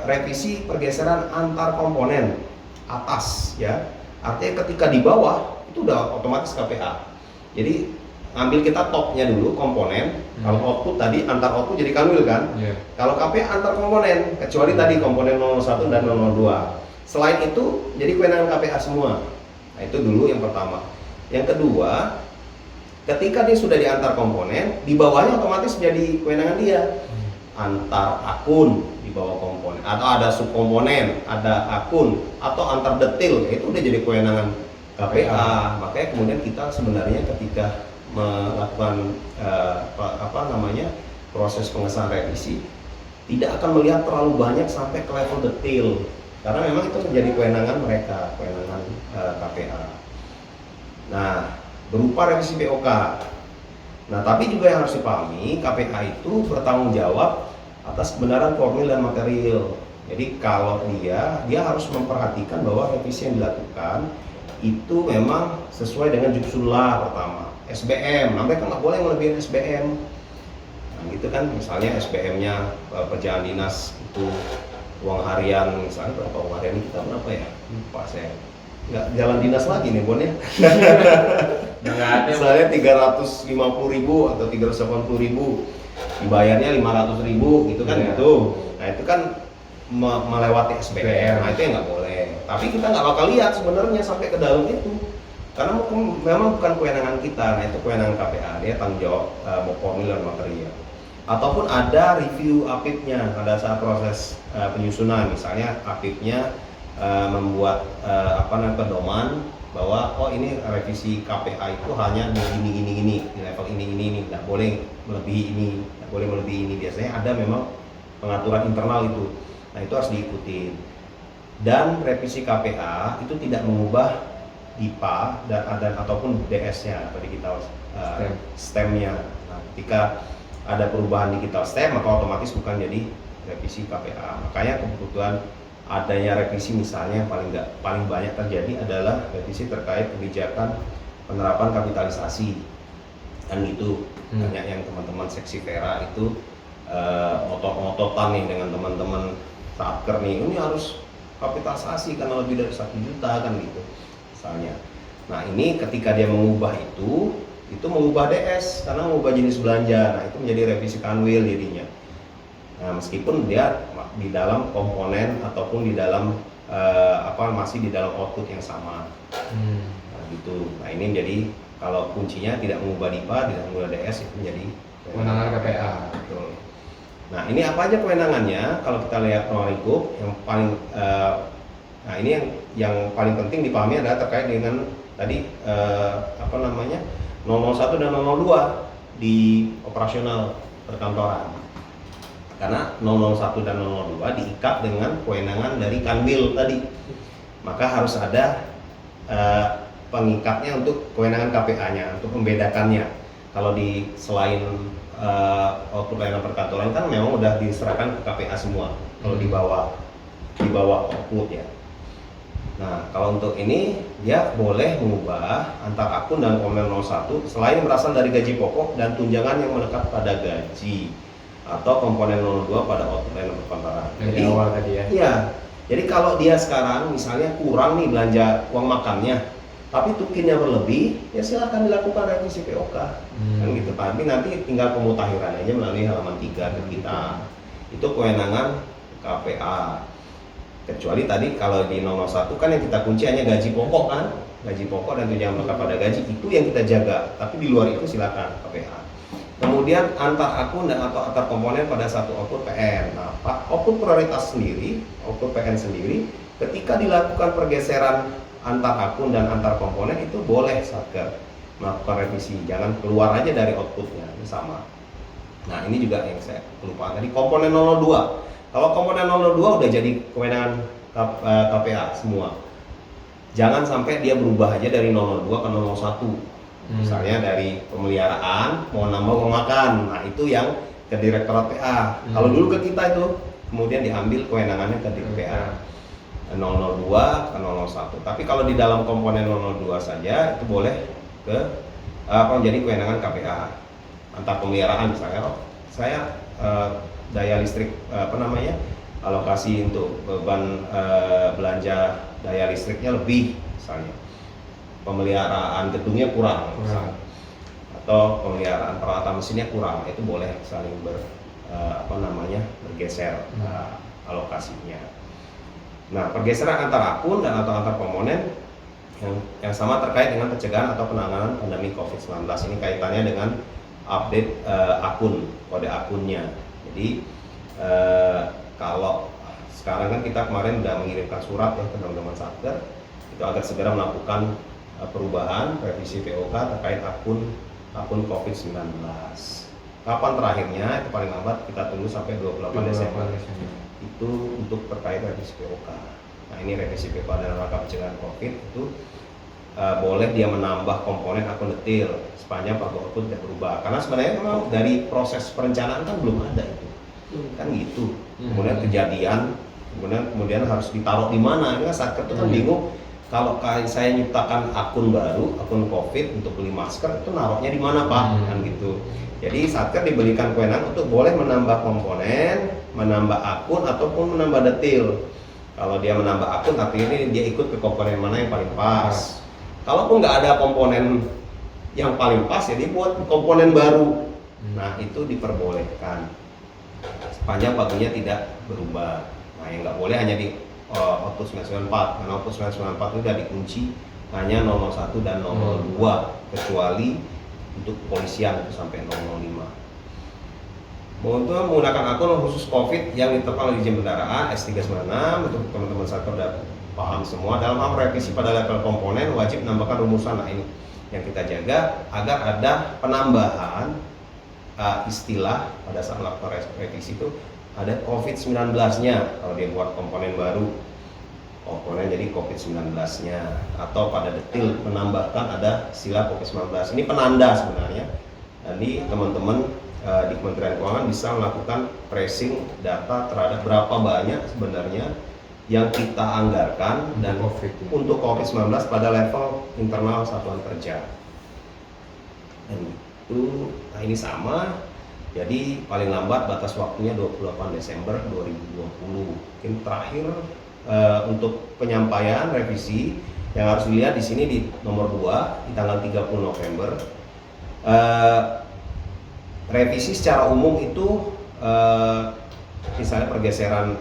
revisi pergeseran antar komponen atas ya. Artinya ketika di bawah itu udah otomatis KPA. Jadi ambil kita topnya dulu komponen. Kalau output tadi antar output jadi kanwil kan. Kalau KPA antar komponen kecuali tadi komponen 01 dan 02. Selain itu jadi kewenangan KPA semua. Nah itu dulu yang pertama. Yang kedua, ketika dia sudah diantar komponen, di bawahnya otomatis jadi kewenangan dia. Antar akun di bawah komponen, atau ada subkomponen, ada akun, atau antar detail, itu udah jadi kewenangan KPA. Makanya kemudian kita sebenarnya ketika melakukan proses pengesahan revisi, tidak akan melihat terlalu banyak sampai ke level detail, karena memang itu menjadi kewenangan mereka, kewenangan KPA. Nah, berupa revisi POK. Nah, tapi juga yang harus dipahami, KPA itu bertanggung jawab atas kebenaran formil dan material. Jadi kalau dia harus memperhatikan bahwa revisi yang dilakukan itu memang sesuai dengan judsullah pertama. SBM, nah mereka nggak boleh melebihin SBM. Nah, gitu kan, misalnya SBM-nya perjalanan dinas itu uang harian, misalnya berapa uang harian ini kita berapa ya? Lupa saya. Nggak jalan dinas lagi nih Bon ya. Misalnya 350.000 atau 380.000, dibayarnya 500.000 gitu kan gitu. Nah itu kan melewati SBM, nah itu yang nggak boleh. Tapi kita nggak bakal lihat sebenarnya sampai ke dalam itu, karena memang bukan kewenangan kita. Nah itu kewenangan KPA, dia tanggung jawab mau formil dan material. Ataupun ada review APIP-nya pada saat proses penyusunan, misalnya APIP-nya membuat pedoman bahwa oh ini revisi KPA itu hanya gini di level ini nggak boleh melebihi ini, nggak boleh melebihi ini. Biasanya ada memang pengaturan internal itu. Nah itu harus diikuti. Dan revisi KPA itu tidak mengubah DIPA dan ataupun DS-nya atau digital STEM-nya. Nah, ketika ada perubahan digital STEM maka otomatis bukan jadi revisi KPA. Makanya kebutuhan adanya revisi misalnya paling banyak terjadi adalah revisi terkait kebijakan penerapan kapitalisasi kan gitu. Banyak yang teman-teman seksi Vera itu ngotot-ngototan nih dengan teman-teman satker nih, ini harus kapitalisasi karena lebih dari 1 juta kan gitu misalnya. Nah ini ketika dia mengubah itu mengubah DS karena mengubah jenis belanja. Nah itu menjadi revisi kanwil jadinya. Nah, meskipun dia di dalam komponen ataupun di dalam masih di dalam output yang sama. Nah, gitu. Nah, ini jadi kalau kuncinya tidak mengubah DIPA, tidak mengubah DS itu menjadi kewenangan KPA. Betul. Nah, ini apa aja kewenangannya? Kalau kita lihat lingkup yang paling nah, ini yang paling penting dipahami adalah terkait dengan tadi 001 dan 002 di operasional perkantoran. Karena 001 dan 002 diikat dengan kewenangan dari kanwil tadi, maka harus ada pengikatnya untuk kewenangan KPA-nya untuk membedakannya. kalau di selain output layanan perkantoran kan memang udah diserahkan ke KPA semua kalau di bawah output ya. Nah, kalau untuk ini dia boleh mengubah antar akun dan komponen 01 selain berasal dari gaji pokok dan tunjangan yang melekat pada gaji atau komponen 02 pada output layanan perkantoran. Dari awal tadi ya. Iya. Jadi kalau dia sekarang misalnya kurang nih belanja uang makannya, tapi tukinnya berlebih, ya silakan dilakukan revisi POK. Kan gitu. Tapi nanti tinggal pemutakhiran aja melalui halaman 3 ke kita. Itu kewenangan KPA. Kecuali tadi kalau di 001 kan yang kita kunci hanya gaji pokok kan, gaji pokok dan tunjangan melekat pada gaji itu yang kita jaga. Tapi di luar itu silakan KPA. Kemudian antar akun dan atau antar komponen pada satu output PN. Nah, output prioritas sendiri, output PN sendiri, ketika dilakukan pergeseran antar akun dan antar komponen itu boleh Satker melakukan revisi. Jangan keluar aja dari outputnya, ini sama. Nah, ini juga yang saya kelupaan tadi komponen 002. Kalau komponen 002 udah jadi kewenangan KPA semua. Jangan sampai dia berubah aja dari 002 ke 001. Misalnya dari pemeliharaan mau nambah uang makan. Nah, itu yang ke Direktorat PA. Kalau dulu ke kita itu kemudian diambil kewenangannya ke PA 002 ke 001. Tapi kalau di dalam komponen 002 saja itu boleh ke menjadi kewenangan KPA. Antar pemeliharaan misalnya, saya daya listrik alokasi untuk beban belanja daya listriknya lebih misalnya, pemeliharaan gedungnya kurang misalnya, atau pemeliharaan peralatan mesinnya kurang, itu boleh saling bergeser alokasinya. Nah, pergeseran antar akun dan atau antar komponen yang sama terkait dengan pencegahan atau penanganan pandemi COVID-19. Ini kaitannya dengan update akun, kode akunnya. Jadi kalau sekarang kan kita kemarin sudah mengirimkan surat ya ke teman-teman Satker itu agar segera melakukan perubahan revisi POK terkait akun COVID-19. Kapan terakhirnya? Itu paling lambat kita tunggu sampai 28 Desember. Itu untuk terkait revisi POK. Nah, ini revisi POK dan rangka pencegahan COVID itu boleh dia menambah komponen akun detail sepanjang pagu output tidak berubah. Karena sebenarnya memang dari proses perencanaan kan belum ada itu. Kan gitu. Kemudian kejadian, kemudian harus ditaruh di mana? Ini kan Satker itu kan bingung. Kalau saya nyiptakan akun baru, akun COVID untuk beli masker, itu naruhnya di mana Pak? Kan gitu. Jadi Satker diberikan kewenangan untuk boleh menambah komponen, menambah akun ataupun menambah detail. Kalau dia menambah akun, artinya dia ikut ke komponen mana yang paling pas. Kalaupun nggak ada komponen yang paling pas, ya dia buat komponen baru. Nah, itu diperbolehkan sepanjang pagunya tidak berubah. Nah, yang nggak boleh hanya di output 994, karena output 994 itu sudah dikunci hanya 001 dan 002, kecuali untuk kepolisian itu sampai 005. Untuk menggunakan akun khusus COVID yang diterapkan oleh izin kendaraan S396, untuk teman-teman Satker sudah paham semua. Dalam hal revisi pada level komponen wajib menambahkan rumusan. Nah, ini yang kita jaga agar ada penambahan istilah pada saat melakukan revisi itu ada COVID-19-nya kalau dia buat komponen baru, komponen jadi COVID-19-nya, atau pada detail menambahkan ada istilah COVID-19. Ini penanda sebenarnya. Jadi teman-teman di Kementerian Keuangan bisa melakukan tracing data terhadap berapa banyak sebenarnya yang kita anggarkan dan untuk COVID-19 pada level internal satuan kerja. Dan itu, nah ini sama. Jadi paling lambat batas waktunya 28 Desember 2020. Mungkin terakhir untuk penyampaian revisi yang harus dilihat di sini di nomor 2 di tanggal 30 November. Revisi secara umum itu misalnya pergeseran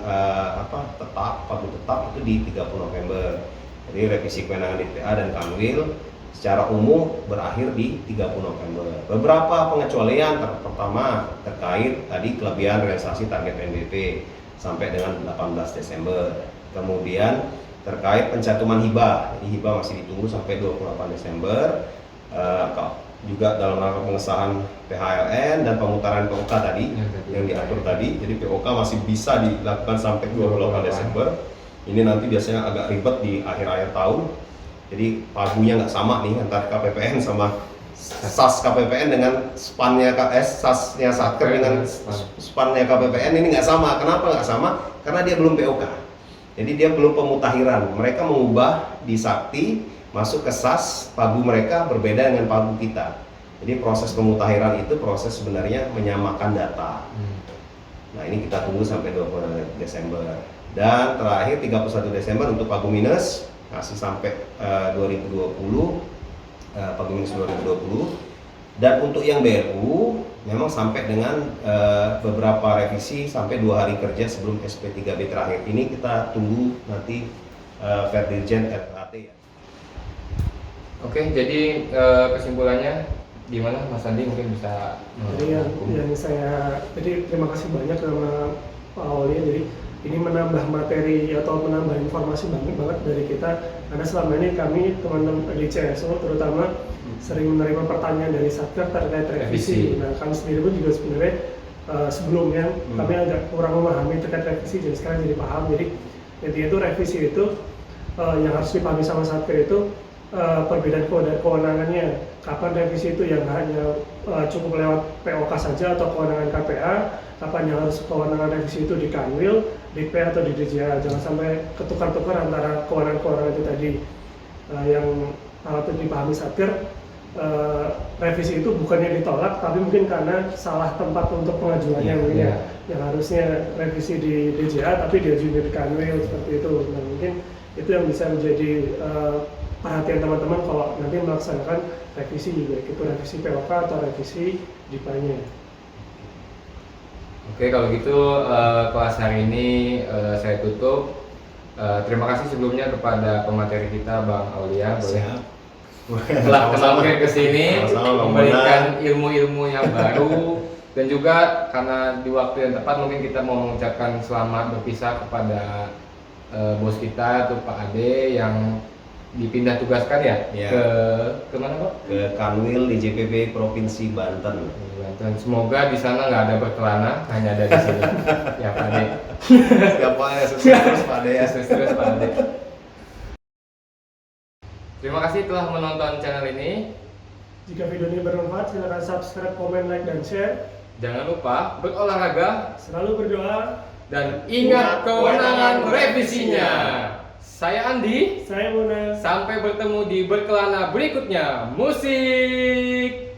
pagu tetap itu di 30 November. Jadi revisi kewenangan DPA dan Kanwil secara umum berakhir di 30 November. Beberapa pengecualian pertama terkait tadi kelebihan realisasi target PNBP sampai dengan 18 Desember. Kemudian terkait pencantuman hibah. Jadi hibah masih ditunggu sampai 28 Desember. Juga dalam rangka pengesahan PHLN dan pemutaran POK tadi yang diatur tadi. Jadi POK masih bisa dilakukan sampai 28 Desember. Ini nanti biasanya agak ribet di akhir-akhir tahun. Jadi pagunya nggak sama nih antara KPPN sama SAS KPPN dengan SAS-nya Satker dengan spannya KPPN ini nggak sama. Kenapa nggak sama? Karena dia belum POK. Jadi dia belum pemutakhiran. Mereka mengubah di Sakti masuk ke SAS, pagu mereka berbeda dengan pagu kita. Jadi proses pemutakhiran itu proses sebenarnya menyamakan data. Nah ini kita tunggu sampai 20 Desember. Dan terakhir 31 Desember untuk pagu minus masih sampai 2020, pagu minus 2020. Dan untuk yang BRU memang sampai dengan beberapa revisi sampai 2 hari kerja sebelum SP3B terakhir. Ini kita tunggu nanti Verdirjen RAT ya. Oke, jadi kesimpulannya gimana Mas Andi mungkin bisa Jadi jadi terima kasih banyak sama Pak Aulia. Jadi ini menambah materi atau menambah informasi banyak banget dari kita, karena selama ini kami teman-teman di CSO terutama sering menerima pertanyaan dari Satker terkait revisi. Nah kami sendiri pun juga sebenarnya sebelumnya kami agak kurang memahami terkait revisi, jadi sekarang jadi paham. Jadi intinya itu revisi itu yang harus dipahami sama Satker itu perbedaan kewenangannya. Kapan revisi itu yang hanya cukup lewat POK saja atau kewenangan KPA, kapan yang harus kewenangan revisi itu di Kanwil, di P atau di DJA. Jangan sampai ketukar-tukar antara kewenangan-kewenangan itu tadi. Yang patut dipahami Satker, revisi itu bukannya ditolak, tapi mungkin karena salah tempat untuk pengajuannya mungkin ya. Yang harusnya revisi di DJA tapi diajukan di Kanwil seperti itu. Nah mungkin itu yang bisa menjadi perhatian teman-teman kalau nanti melaksanakan revisi, baik itu revisi POK atau revisi DIPA-nya. Oke, kalau gitu kelas hari ini saya tutup. Terima kasih sebelumnya kepada pemateri kita Bang Aulia, telah mampir ke sini memberikan ilmu-ilmu yang baru, dan juga karena di waktu yang tepat mungkin kita mau mengucapkan selamat berpisah kepada bos kita tuh Pak Ade yang dipindah tugaskan ya, ke mana Pak? Ke Kanwil di JPB Provinsi Banten. Dan semoga di sana nggak ada berkelana, hanya ada di sini. Ya Pak Ade. Siapa ya, terus Pak Ade ya. Terus Pak Ade. Terima kasih telah menonton channel ini. Jika video ini bermanfaat, silakan subscribe, komen, like, dan share. Jangan lupa berolahraga Selalu berdoa. dan ingat kewenangan revisinya. Saya Andi. Saya Muna. Sampai bertemu di berkelana berikutnya. Musik.